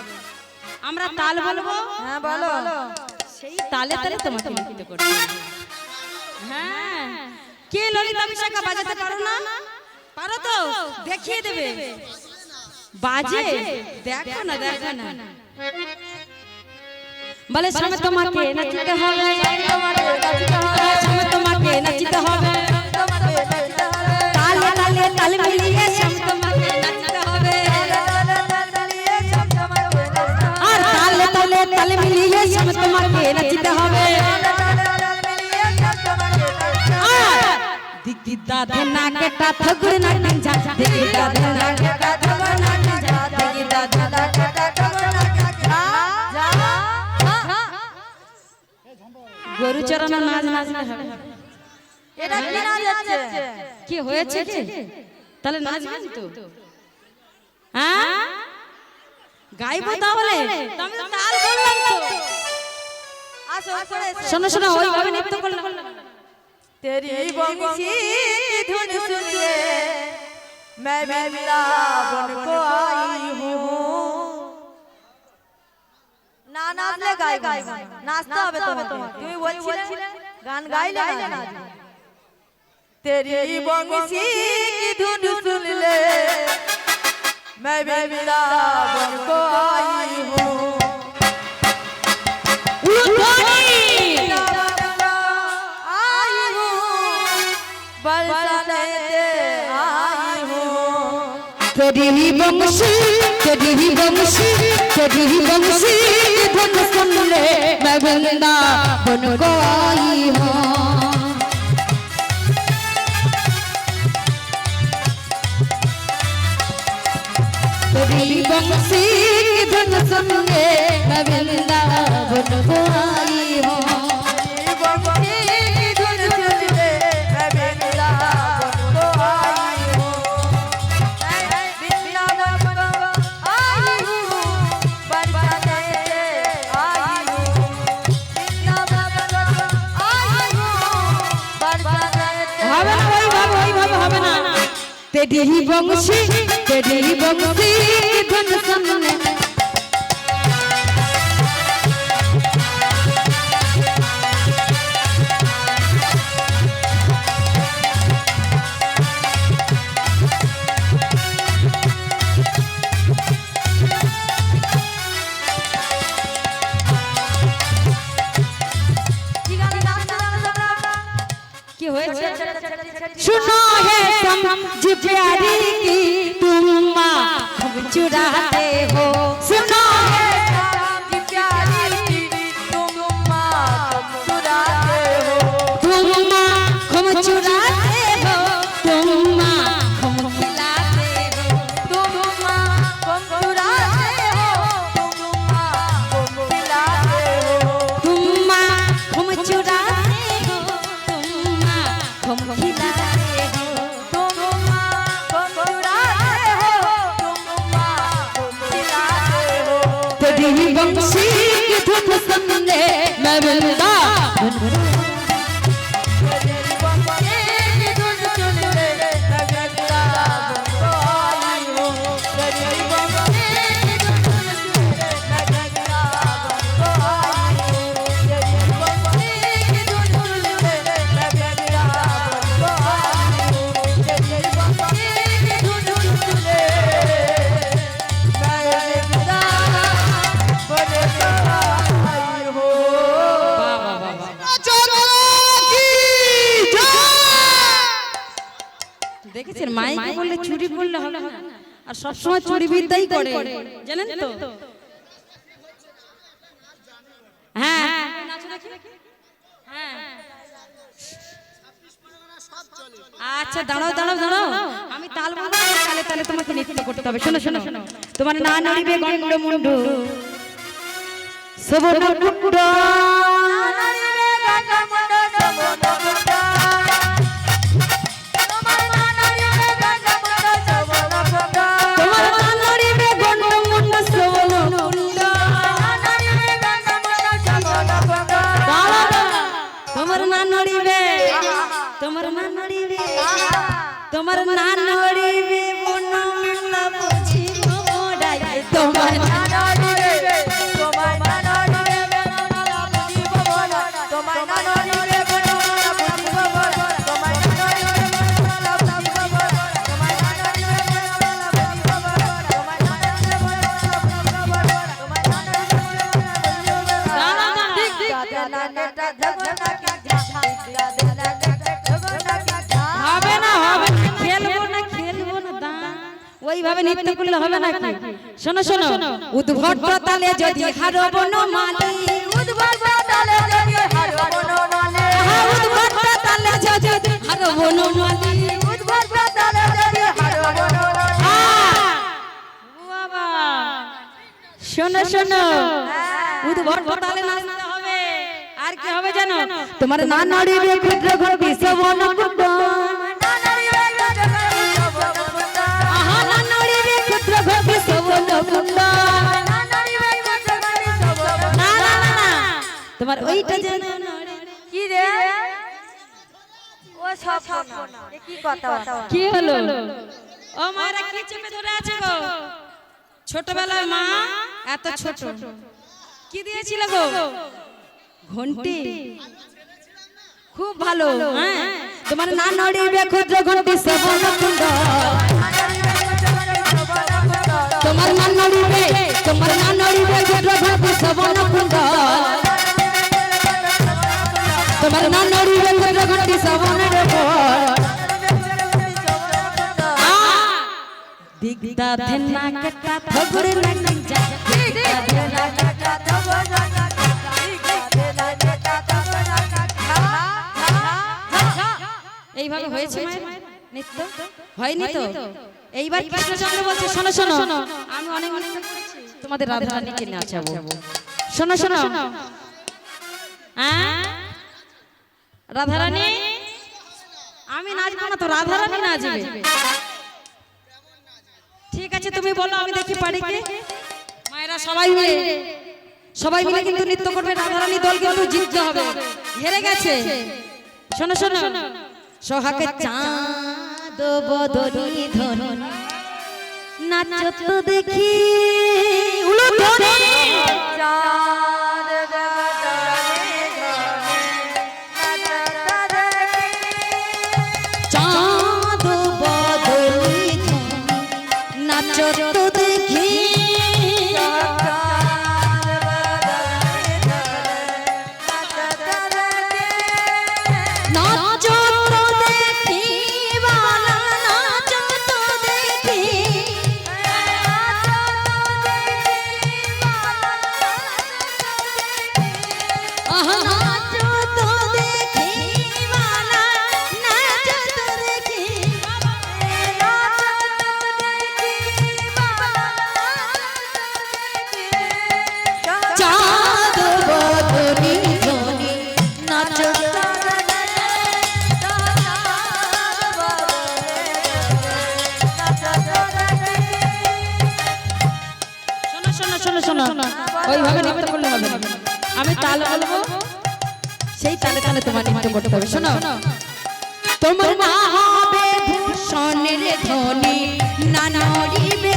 আমরা তাল বলবো, হ্যাঁ বলো। সেই তালে তালে তোমাকে নৃত্য করতে হবে। হ্যাঁ, কে ললিতা বিশাখা বাজাতে পারো না? পারো তো, দেখিয়ে দেবে। বাজে, দেখো না দেখো না। বলে সামনে তোমাকে নাচতে হবে, সামনে তোমাকে নাচতে হবে, তালে তালে তাল মিলিয়ে সামনে তোমাকে নাচতে হবে, আর তালে তালে তাল মিলিয়ে সামনে তোমাকে নাচতে হবে। দিগিদা ধনা কেটা ঠগুর না গঞ্জা, দিগিদা ধনা কেটা ঠগুর না গঞ্জা, দিগিদা ধনা কেটা ঠগুর না গঞ্জা। গরু চরানো নাচ নাচতে হবে। এটা কি নাচ যাচ্ছে? কি হয়েছে কি? তাহলে নাচবেন তো? হ্যাঁ, গাইবো তাহলে? আমি তো তাল বললাম তো। আসো আসো, শোনো শোনো, ওইভাবে নৃত্য করলাম। तेरी बंसी की धुन सुन के मैं वृंदावन को आई हूँ। ना नाचले गाय गाय नाचते হবে তোমাকে, তুমি বলছিলে গান গাইলে না। तेरी बंसी की धुन सुन ले मैं वृंदावन को आई हूँ। तेरी बंसी तेरी बंसी तेरी बंसी धुन सुन ले मैं वृंदावन को आई हूँ। तेरी बंसी धुन सुन ले मैं वृंदावन को आई हूँ। तेरी बंसी धुन सुन ले। सुनो है समझ प्यारी की तुम माँ खूब चुराते हो। सुनो है समझ प्यारी की तुम माँ खूब चुराते हो। तुम माँ खूब चुराते हो, तुम माँ खूब खिलाते हो, तुम माँ खूब चुराते हो, तुम माँ खूब खिलाते हो। तुम माँ खूब चुराते हो, तुम माँ खूब खिलाते हो। तुम माँ खूब चुराते हो, तुम माँ खूब खिलाते हो। तेरी बंसी की धुन सुन ले मैं वृंदावन तेरी बंसी की धुन सुन ले मैं वृंदावन को आई हूँ। तेरी बंसी की धुन सुन ले मैं वृंदावन को आई हूँ। तेरी बंसी की धुन सुन ले मैं वृंदावन को आई हूँ। तेरी बंसी की धुन सुन ले मैं वृंदावन को आई हूँ। দেখেছেন, মাইকে বললে চুরি করলে হবে না, আর সব সময় চুরি বিদ্যাই করে, জানেন তো? হ্যাঁ হ্যাঁ, আচ্ছা দাঁড়াও দাঁড়াও দাঁড়াও, আমি তাল বলবো, তালে তালে তোমাকে নৃত্য করতে হবে। শোনো শোনো শোনো, তোমার না নড়িবে গন্ড মুন্ডু সবন কুন্ড, তোমার না নড়িবে গন্ড না নড়িবে বনমালা বুঝিব মোরাই তোমার না নড়িবে তোমার না নড়িবে বনমালা বুঝিব মোরা তোমার না নড়িবে বনমালা বুঝিব মোরা তোমার না নড়িবে বনমালা বুঝিব মোরা তোমার না নড়িবে বনমালা বুঝিব মোরা তোমার না নড়িবে বনমালা বুঝিব মোরা তোমার না নড়িবে বনমালা বুঝিব মোরা গাদা নাটা জগনা কি ঝা গাদা নাটা জগনা কি ঝা হবে না খেলবো না দা ওইভাবে নৃত্য করলে হবে না কি শোনো শোনো উদ্ভট তালে যদি হারবো না মালি উদ্ভট তালে যদি হারবো না মালি উদ্ভট তালে যদি হারবো না মালি উদ্ভট তালে যদি হারবো না মালি বাবা শোনো শোনো উদ্ভট তালে নাচতে হবে আর কি হবে জানো তোমার না নড়িবে ক্ষুদ্র ঘর বিশ্ববন কুণ্ড না নড়িবে জগন্নাথ আহা না নড়িবে ক্ষুদ্র ঘর বিশ্ববন কুণ্ড না নড়িবে জগন্নাথ না না না না তোমার ওইটা যেন নড়ে কি রে ও সব না এ কি কথা কি হলো ও মায়েরা কি চেপে ধরে আছে গো ছোটবেলায় মা এত ছোট কি দিয়েছিল গো ঘন্টি খুব ভালো হ্যাঁ তোমার না নড়িবে ক্ষুদ্র ঘন্টি শ্রবণ কুণ্ড তোমার না নড়িবে ক্ষুদ্র ঘন্টি শ্রবণ কুণ্ড তোমার না নড়িবে ক্ষুদ্র ঘন্টি শ্রবণের পর দিগদা ধেনা কেটা থগুরে লাগি যা দিগদা ধেনা এইভাবে হয়েছে মায়ের নৃত্য হয়নি তো এইবার কৃষ্ণচন্দ্র বলছে শোনো শোনো আমি অনেক নৃত্য করেছি তোমাদের রাধা রানীকে নাচাবো শোনো শোনো হ্যাঁ রাধা রানী আমি নাচবো না তো রাধা রানী নাচবে ঠিক আছে তুমি বলো আমি দেখি পারি কি মায়েরা সবাই মিলে কিন্তু নৃত্য করবে রাধা রানী দল কিন্তু জিততে হবে হেরে গেছে শোনো শোনো সোহাগে চাঁদ বদনি ধনি নাচত দেখি উলু ধনি চাঁদ বদনে ধনে নাচত দেখি চাঁদ বদনি ধনি নাচত দেখি ওইভাবে নৃত্য করলে হবে না আমি তাল বলবো সেই তালে তালে তোমার নৃত্য করতে হবে শোনো তোমার না হবে ভূষণের ধ্বনি না নড়িবে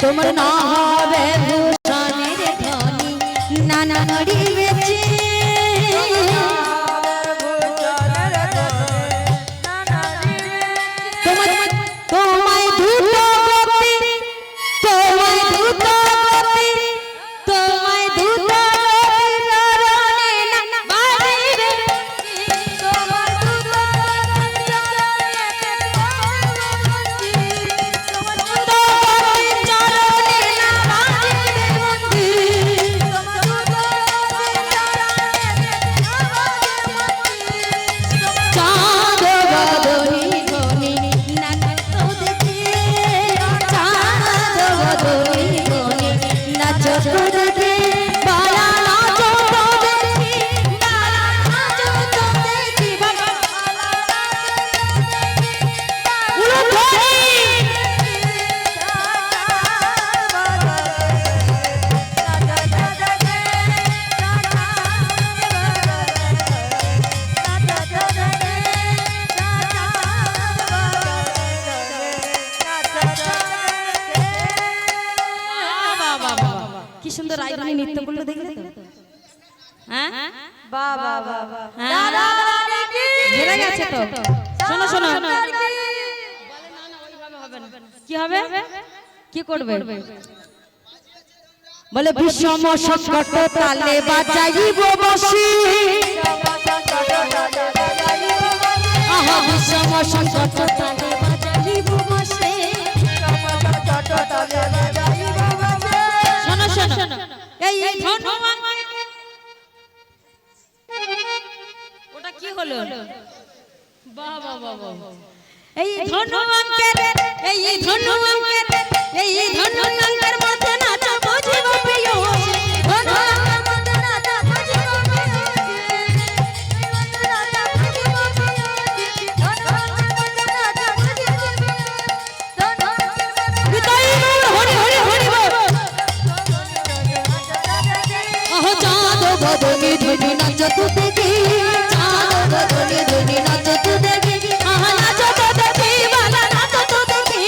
তোমার না হবে ভূষণের ধ্বনি না নড়িবে তোমায় ধূত গতি তোমায় ধূত গতি তোমায় ধূত গতি রণে না বাড়িবে তোমায় ধূত গতি চরণে না নৃত্য করলো দেখলে তো? হ্যাঁ বাহ বাহ বাহ বাহ হ্যাঁ। দাদা রানী কি হেরে গেছে তো। শোনো শোনো সন্তান কি? কি হবে কি করবে বলে বিষম সংকট তালে বাজাইব বসি আহা বিষম সংকট তালে বাজাইব বসি শোনো শোনো এই ধনু ওটা কি হলো বাহ বাহ বাহ বাহ এই ধনু অঙ্কের এই ধনু অঙ্কের এই ধনু অঙ্কের মধ্যে নাচা বুঝিব প্রিয় ধনু অঙ্কের মধ্যে নাচা বুঝিব বিদায় হরি হরি হরি আহ চাঁদ বদনি ধনি নাচ তু দেখি চাঁদ বদনি ধনি নাচ তু দেখি আহ নাচ তো দেখি বালা নাচ তো দেখি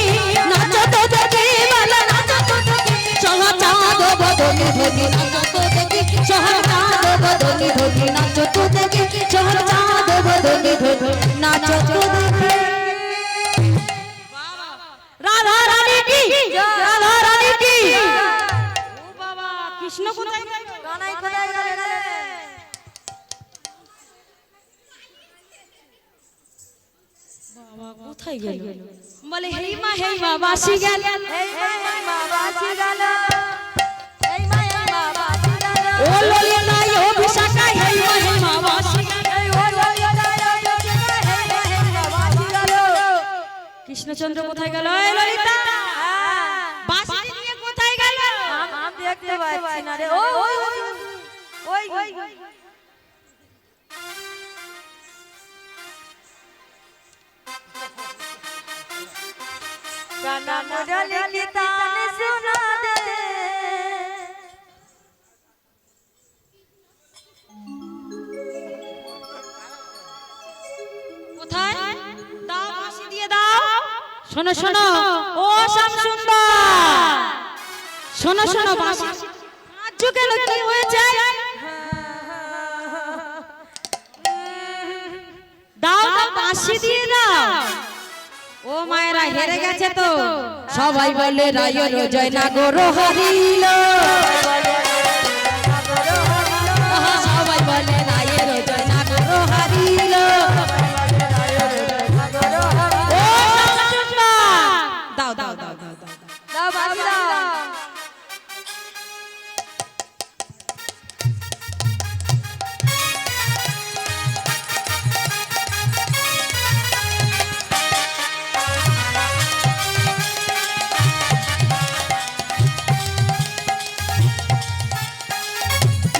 নাচ তো দেখি বালা নাচ তো দেখি সহ চাঁদ বদনি ধনি নাচ তো দেখি সহ চাঁদ বদনি ধনি নাচ তো দেখি সহ চাঁদ বদনি ধনি নাচ তো দেখি রাধা রানী কি রাধা রানী কি ও বাবা কৃষ্ণ কোথায় গেল কানাই কোথায় গেলে বাবা কোথায় গেল বলে হেই মা বাসি গেল এই মা বাসি গেল এই মা বাসি গেল ও ললিতা ও বিশাখা হেই মা বাসি গেল এই ও ললিতা এই মা বাসি গেল কৃষ্ণচন্দ্র কোথায় গেল এই ললিতা বাসি নিয়ে কোথায় গেল আমি দেখতে পাচ্ছি না রে ওই ওই কানা মুরলি কি তান সুনা দে কোথায় দাও বাসি দিয়ে দাও শোনো শোনো ও শ্যাম সুন্দর শোনো শোনো বাসি কাজ কেন কি হয়েছে দাও দাও বাসি দিয়ে দাও ও মায়েরা হেরে গেছে তো সবাই বলে রায় রোজয় না গরো হারিল সবাই বলে রায় রোজয় না গরো হারিল ও শামসুন্দর দাও দাও দাও দাও দাও দাও বাসি দাও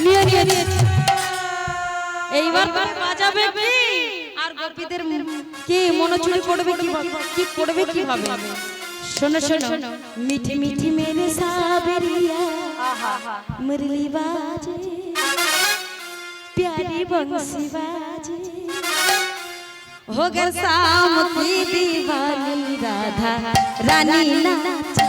নিয়ে নিয়ে নিয়ে এইবার তো বাজাবে কি আর গোপীদের কি মনোচুরি করবে কি করবে কিভাবে শোনো শোনো মিঠি মিঠি মেরে সাবরিয়া মুরলি বাজে प्यारी बंसी बाजे हो गए शाम की दीवानी राधा रानी नाचे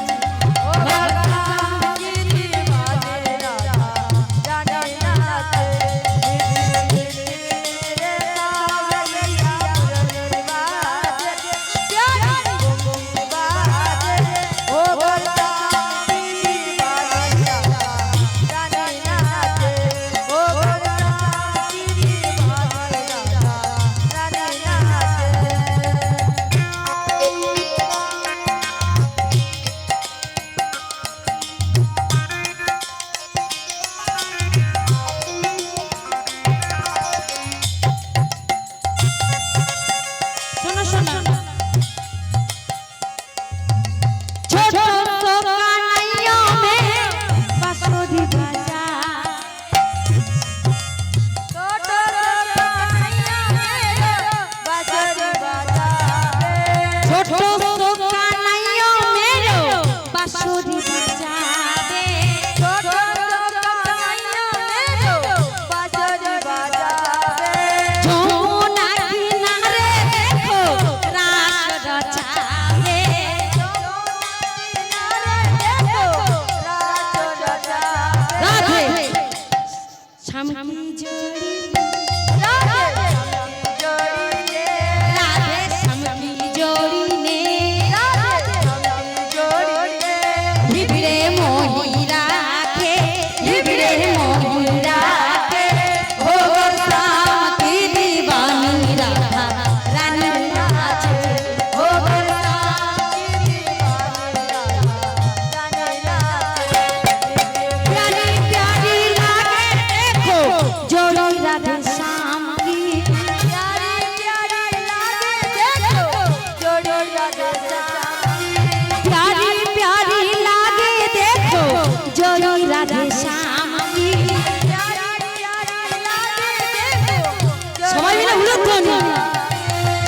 আমি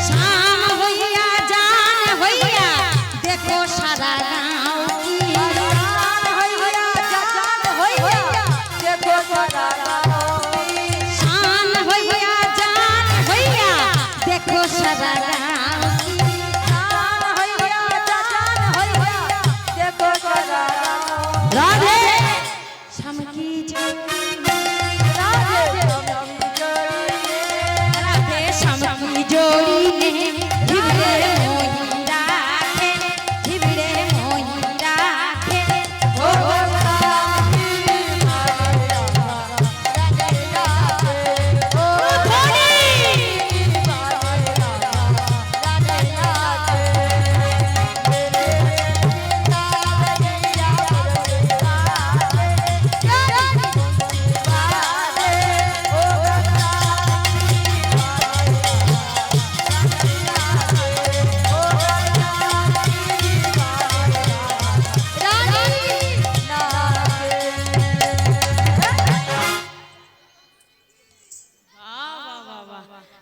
শাম হইয়া জান হইয়া দেখো সারা গাঁও কি শান হইয়া জান হইয়া দেখো সারা গাঁও রাধে শাম কি রাধে শাম কি জোড়ি নে ভিড়ে মোহি রাখে ভিড়ে মোহি রাখে ও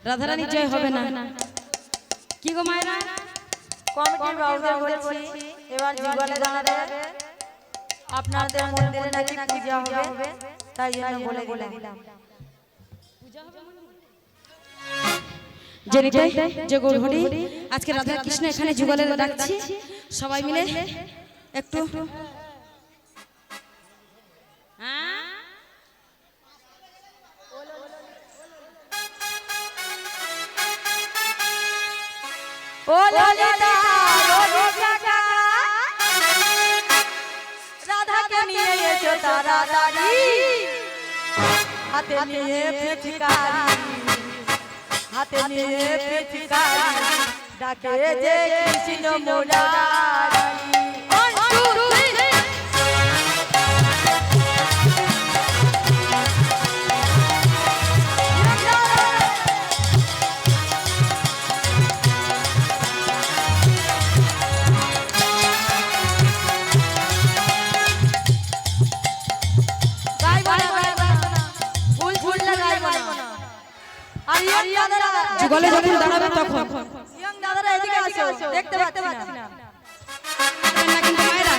রাধারানী জয় হবে না কি গো মায়েরা কমিটির বাবুদের বলছি এবার যুগলে জানাবে আপনাদের মন্দিরে নাকি পূজা হবে তাই জন্য বলে দিলাম জেনিতে যে গৌরহরি আজকে রাধা কৃষ্ণ এখানে যুগলে ডাকছি সবাই মিলে একটু হ্যাঁ ও ললিতা ললিতা রাধাকে নিয়ে এসো তাড়াতাড়ি হাতে নিয়ে পিচকারি হাতে নিয়ে পিচকারি ডাকে যে কৃষ্ণ মুরারি যুগলে যখন দাঁড়াবে তখন ইয়ং দাদারা এদিকে আসো দেখতে পাচ্ছি না কিন্তু মায়েরা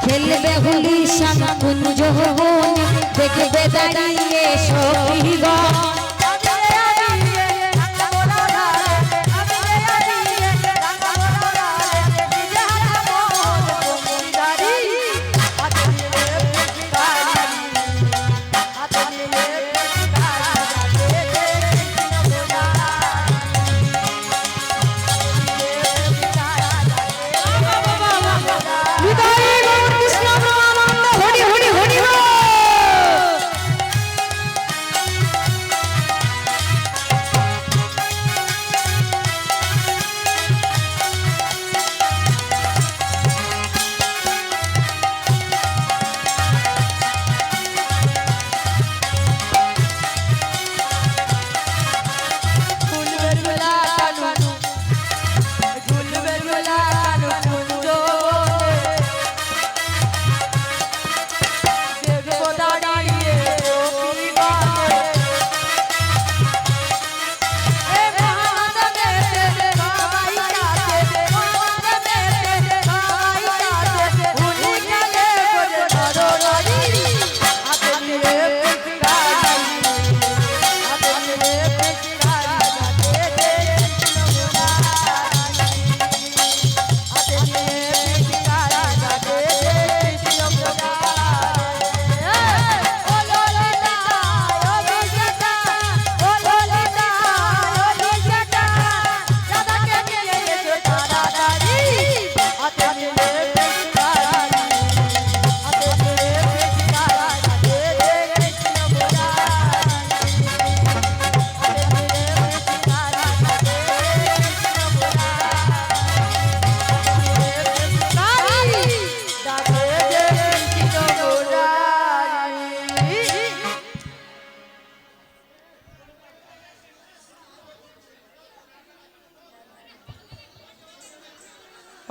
খেলবে হুলি শ্যাম কুঞ্জ দেখবে দাঁড়িয়ে সখীগণ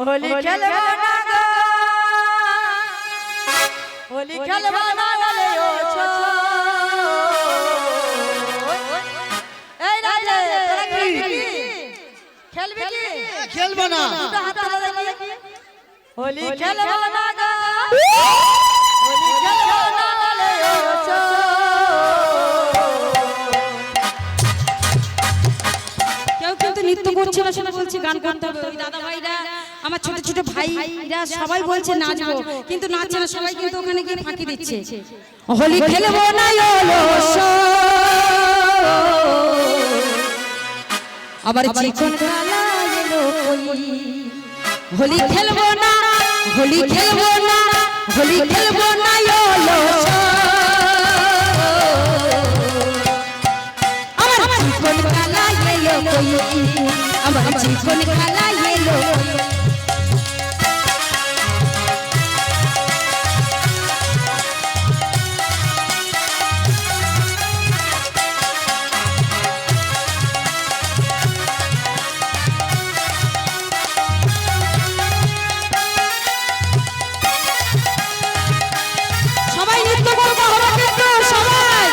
হোলি খেলবো না গো, হোলি খেলবো না গলে ও ছো। এই রাজে তোরা খেলবি কি? খেলবি কি? খেলবো না। দুটো হাত তোলা দেখি। হোলি খেলবো না গো, হোলি খেলবো না গলে ও ছো। কেউ কিন্তু নৃত্য করছে না, সেটা বলছে গান গাইতে হবে। ওই দাদা ভাইরা, আমার ছোট ছোট ভাইরা সবাই বলছে নাচবো, কিন্তু নাচছে না, সবাই কিন্তু ওখানে গিয়ে ফাঁকি দিচ্ছে। হোলি খেলবো না আবার চিকন কালা এলো কই। হোলি খেলবো না, হোলি খেলবো না, হোলি খেলবো না আমার চিকন কালা এলো কই, আমার চিকন কালা এলো কই। সবাই নৃত্য করবো, হবে কিন্তু সবাই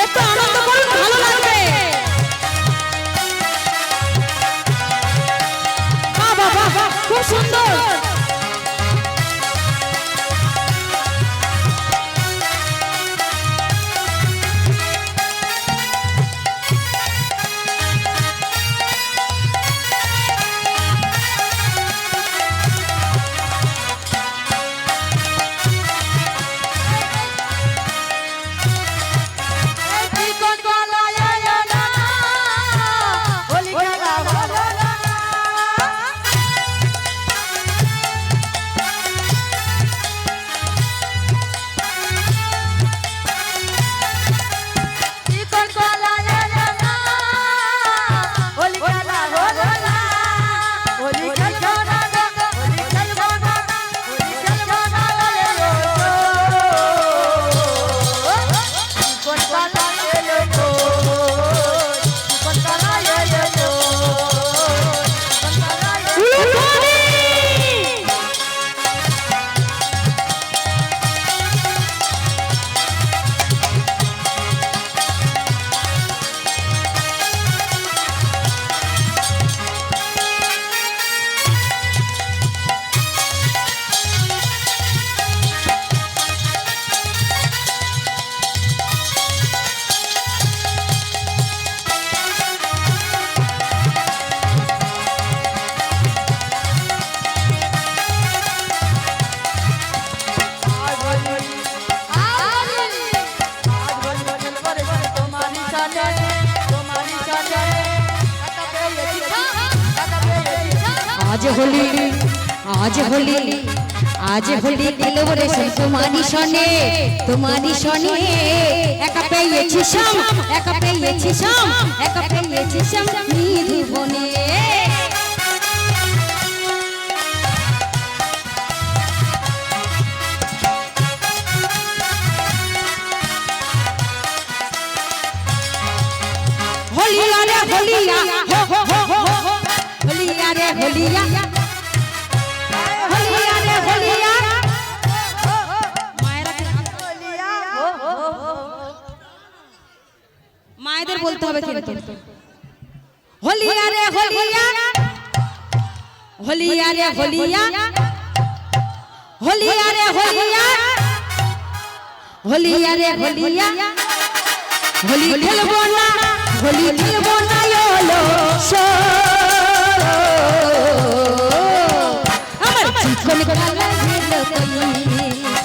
একটু আনন্দ করুন, ভালো লাগবে। বাহ বাহ বাহ বাহ, খুব সুন্দর। চিকন কালা এলো না, হোলি খেলা হলো না। চিকন কালা এলো না, হোলি খেলা হলো না। হোলি খেলবো না গো, হোলি খেলবো না, হোলি খেলবো না গলে ও ছো। চিকন কালা এলো তো, চিকন কালা এলো তো, চিকন কালা এলো তো। आज होली, आज होली, आज होली খেলবো রে তোমারি সনে, তোমারি সনে। একা পেয়েছি শাম, একা পেয়েছি শাম, একা পেয়েছি শাম নিধু বনে। होलिया रे होलिया, हो हो हो हो हो, होलिया रे होलिया, होलिया रे होलिया। মায়েদের বলতে হবে কিন্তু। होलिया रे होलिया, होलिया रे होलिया, होलिया रे होलिया, होलिया रे होलिया। होली खेलबो ना, होली खेलबो ना योलो शो। আমার চিকন কালা এলো কই,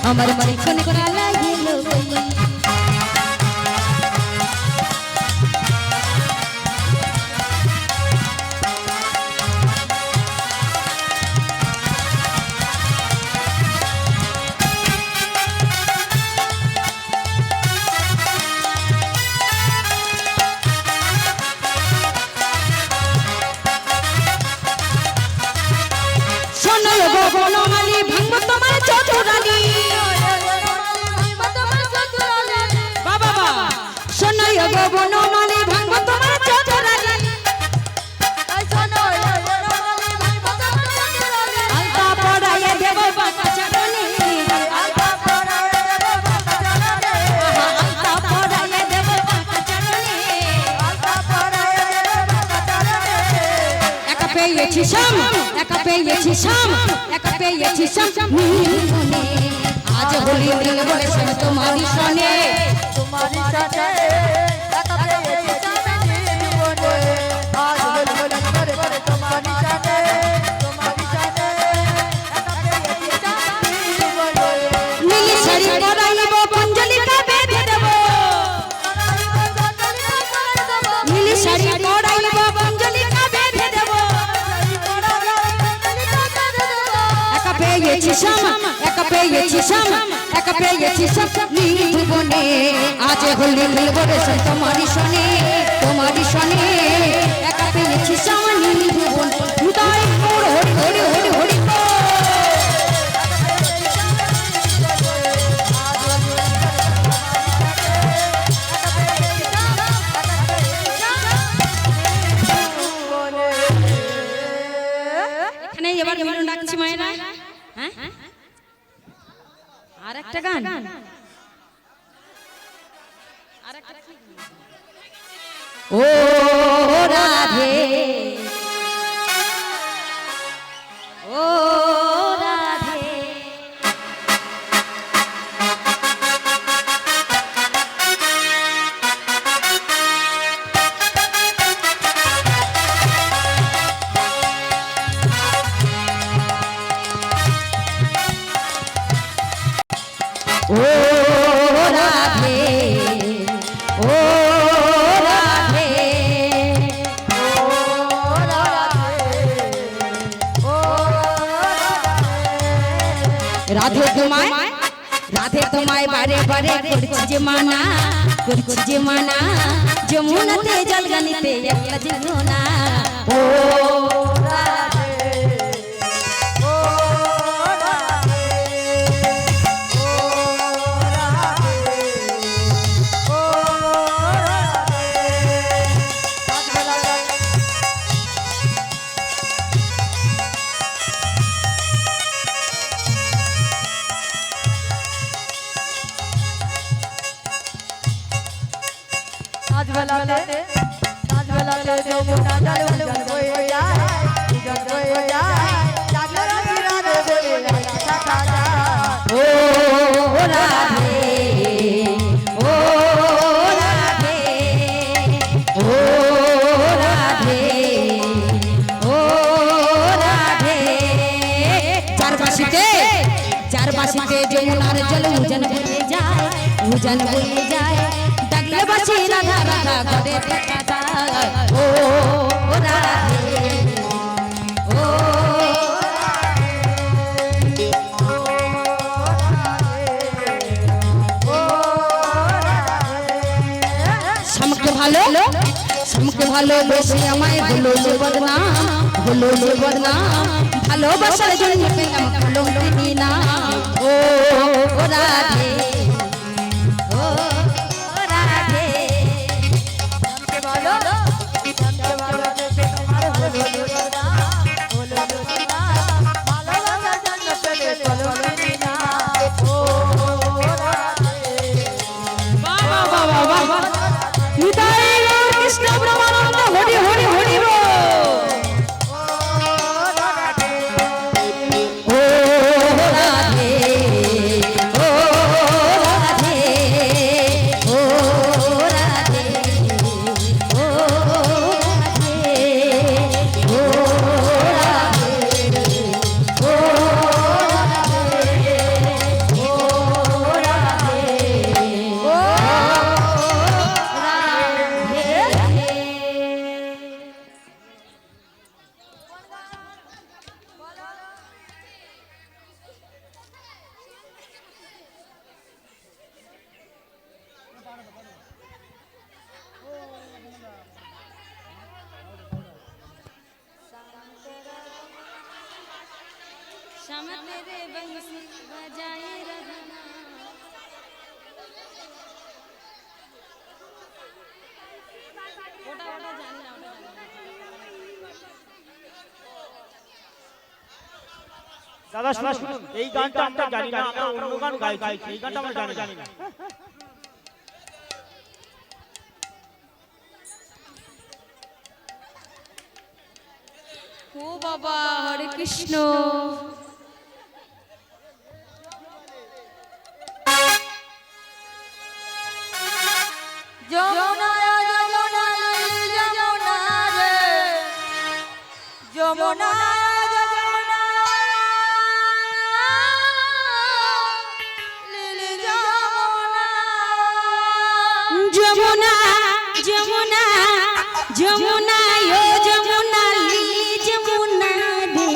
আমার চিকন কালা এলো কই। বনমালী ভাঙবো তোমার চতুরালি, বাবা বাবা শোনাই গো বনমালী ভাঙবো তোমার চতুরালি। পেয়েছি শাম একা পেয়েছি শাম একা পেয়েছি শাম নির্মনে আজ হোলি দিল বলে সব তোমারই সনে তোমারই সাথে একা পেয়েছি সামনে জীবনে আজ বলে বলে করে করে তোমারই সাথে একা পেয়েছি সামনে জীবনে নীল শাড়ি পরাইব পঞ্জলিকা বেঁধে দেব নীল শাড়ি পরাইব পঞ্জলিকা বেঁধে দেব একা পেয়েছি শাম একা পেয়েছি শাম একা পেয়েছি শাম নির্ভুবনে আজ হোলি খেলব রে সব তোমারই সনে একা পেয়েছি শাম নির্ভুবন হৃদয় মোর হরি হরি হরি হরি এখানে এবার মিলন ডাকছি মায়েরা হ্যাঁ আর একটা গান ও রাধে ও রাধে ও রাধে ও রাধে রাধে তোমায় বারে বারে করছি যে মানা যমুনাতে জল গানিতে একলা জীবনা ও সাজবেলাতে যমুনা জল উজল বয়ে যায় জাগলো রাধে বলে থাকা যায় ও রাধে ও রাধে ও রাধে ও রাধে চার বাসিতে যমুনার জল উজন বয়ে যায় ডাকলে বাসি রাধা রাধা ঘরে দেখা যায় ও রাধে ও শামকে ভালো বেশি আমায় হলো যে বদনাম ভালোবাসার জন্য পেলাম কলঙ্কিনী না ও রাধে ও রাধে কৃষ্ণ ব্রহ্মানন্দ হরি হরি হরি ও রাধে ও রাধে ও রাধে ও রাধে ও রাধে ও श्याम तेरे बंसी बजाए रहना ওটা জানি না দাদা শুনুন এই গানটা আমরা জানি না, আমরা অন্য গান গাইছি, এই গানটা আমরা জানি না। ও ও বাবা হরে কৃষ্ণ। যমুনা যমুনা লীল যমুনা রে যমুনা যমুনা লীল যমুনা যমুনা যমুনা যমুনা ও যমুনা লিলি যমুনা রে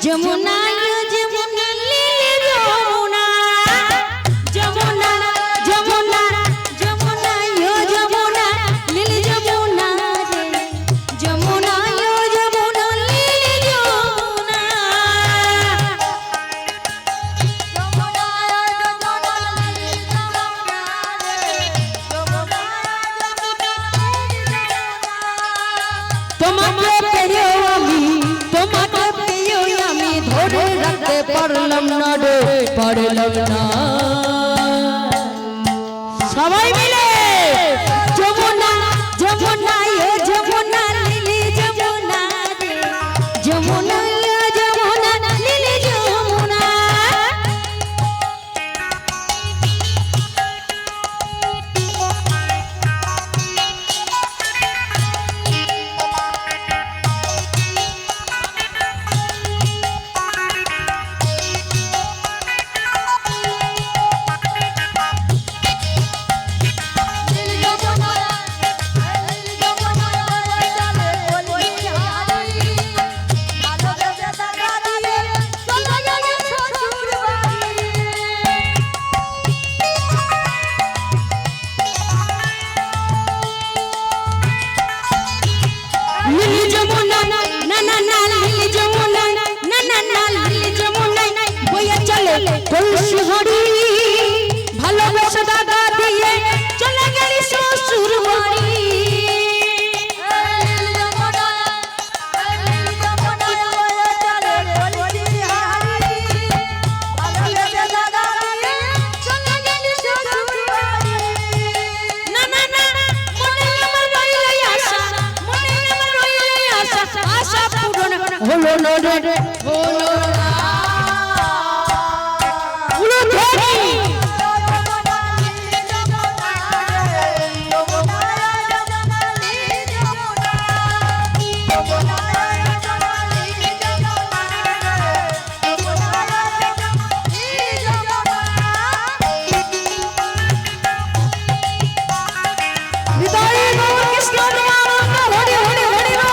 যমুনা ও যমুনা লিলি যমুনা যমুনা যমুনা যমুনা ও যমুনা লিলি যমুনা রে যমুনা ও যমুনা লিলি যমুনা যমুনা যমুনা লীল যমুনা রে যমুনা যমুনা লীল যমুনা তোমাকে পেয়ে আমি ধরে রাখতে পারলাম না রে পারলাম না। সবাই মিলে যমুনা যমুনা ও যমুনা লিলি যমুনা রে যমুনা ও যমুনা লিলি যমুনা। লীল যমুনা লীল যমুনা চলে বলি হারি ভালোবেসে টাকা দিয়ে চলে গেলে শ্বশুর বাড়ি লিলি যমুনা না না না লিলি যমুনা না না না লিলি যমুনা বইয়া চলে তুলসী হরি ভালোবাসা দাদা দিয়ে চলে গেলি শ্বশুর বাড়ি। লীল যমুনা চলে বলি হারি ভালোবেসে টাকা দিয়ে চলে গেলে শ্বশুর বাড়ি না না না মনে আমার রইল আশা মনে আমার রইল আশা আশা পূরণ হলো না রে হলো না। পুরো ধরি হৃদয়ে গৌর কৃষ্ণ প্রেমানন্দ হরি হরি হরি বল।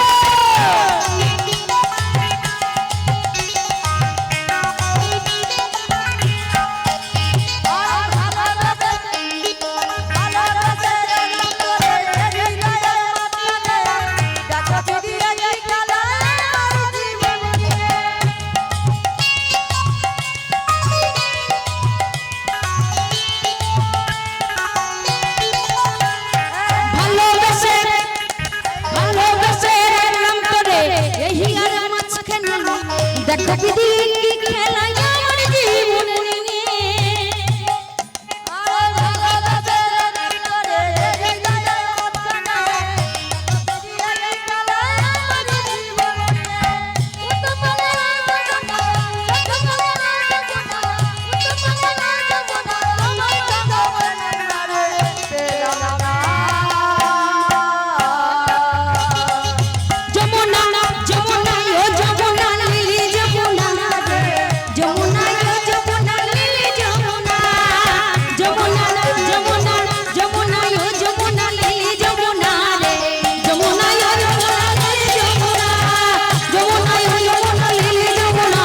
ভালোবেসে ভালোবেসে রাম করে এই আর মাঝখানে দেখো দিদি কি খেলা আমার জীবনে নিয়ে। যমুনা যমুনা ও যমুনা লিলি যমুনা রে যমুনা ও যমুনা লিলি যমুনা যমুনা যমুনা যমুনা ও যমুনা লিলি যমুনা রে যমুনা ও যমুনা লিলি যমুনা যমুনা ও যমুনা লিলি যমুনা।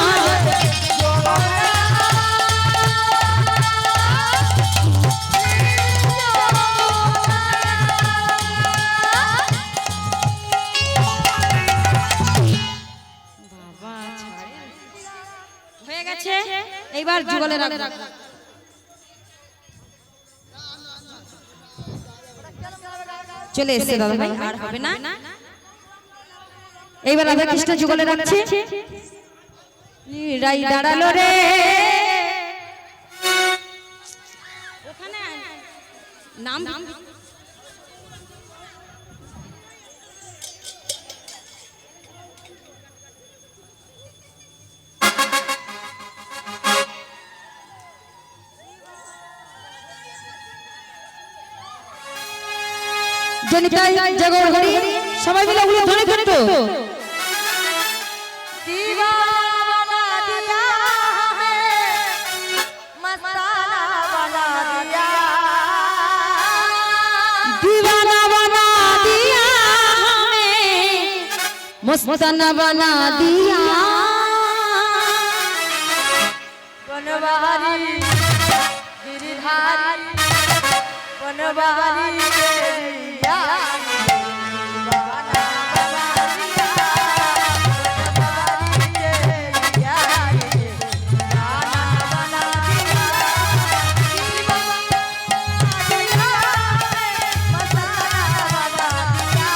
বাবা ছাড়ে হয়ে গেছে এইবার যুগলে রাখো। চলে এসেছে দাদা ভাই আর হবে না। এইবার রাধা কৃষ্ণ যুগলে রাখছে। রাই দাঁড়ালো রে ওখানে নাম জনিতাই জগর হরি সবাই মিলে উলু ধ্বনি করতো दीवाना बना दिया हमें मस्ताना बना दिया दीवाना बना दिया हमें मस्ताना बना दिया बनवारी गिरधारी बनवारी तेरिया दीवाना बना दिया बनवारी तेरिया दीवाना बना दिया दीवाना दिया मस्ताना बना दिया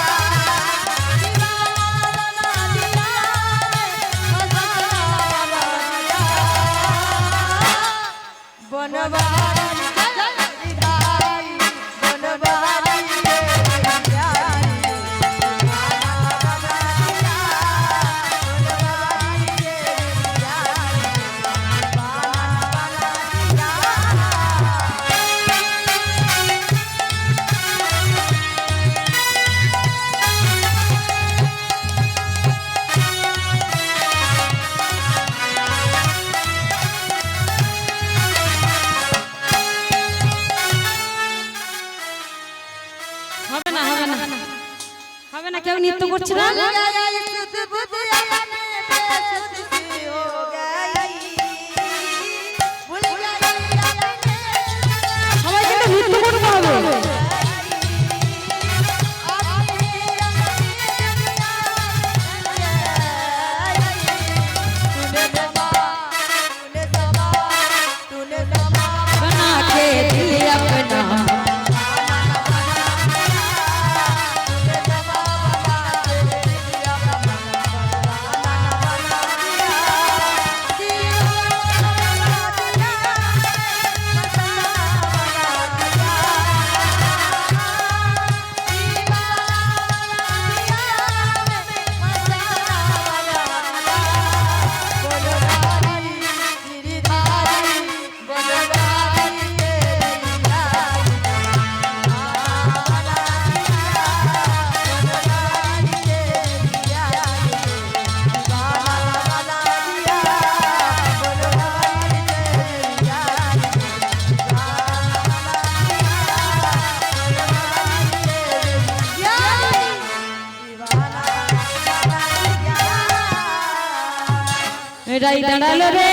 दीवाना दिया मस्ताना बना दिया बनवारी गिरधारी बनवारी तेरिया হবে না হবে না হবে না কেউ নৃত্য করছে না সবাইকে তো নৃত্য করতে হবে बना के दिल अपना রাই দাঁড়ালো রে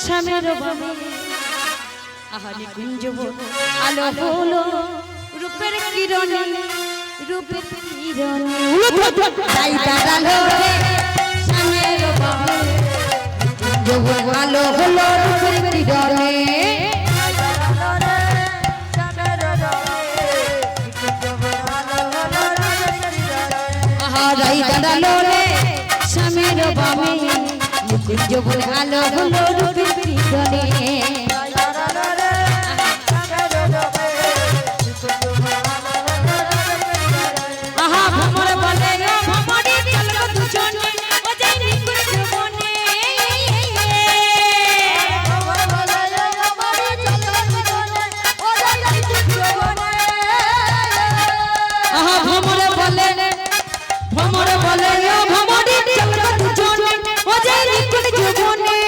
স্বামীর বামে আহারে কুঞ্জব আলো হলো রূপের কিরণে রূপের কিরণে রাই দাঁড়ালো রে স্বামীর বামে কুঞ্জব আলো হলো রূপের কিরণে আহারাই দাঁড়ালো রে স্বামীর বামে কুঞ্জব আলো হলো রূপের কিরণে আহা ভ্রমর বলে ও ভ্রমরে চলো দুজনে ও যাই নিকুঞ্জ বনে আহা ভ্রমর বলে ও ভ্রমরে চলো দুজনে ও যাই নিকুঞ্জ বনে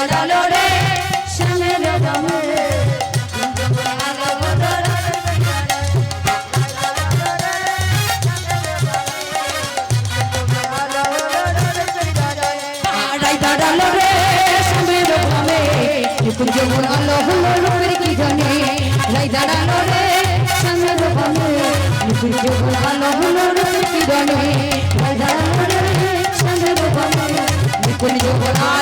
দাঁড়ালো রে শ্যামের বামে রাই দাঁড়ালো রে শ্যামের বামে নিকুঞ্জ মোর আলো হলো রূপের কি জানে রাই দাঁড়ালো রে শ্যামের বামে নিকুঞ্জ মোর আলো হলো রূপের কি জানে রাই দাঁড়ালো রে শ্যামের বামে নিকুঞ্জ মোর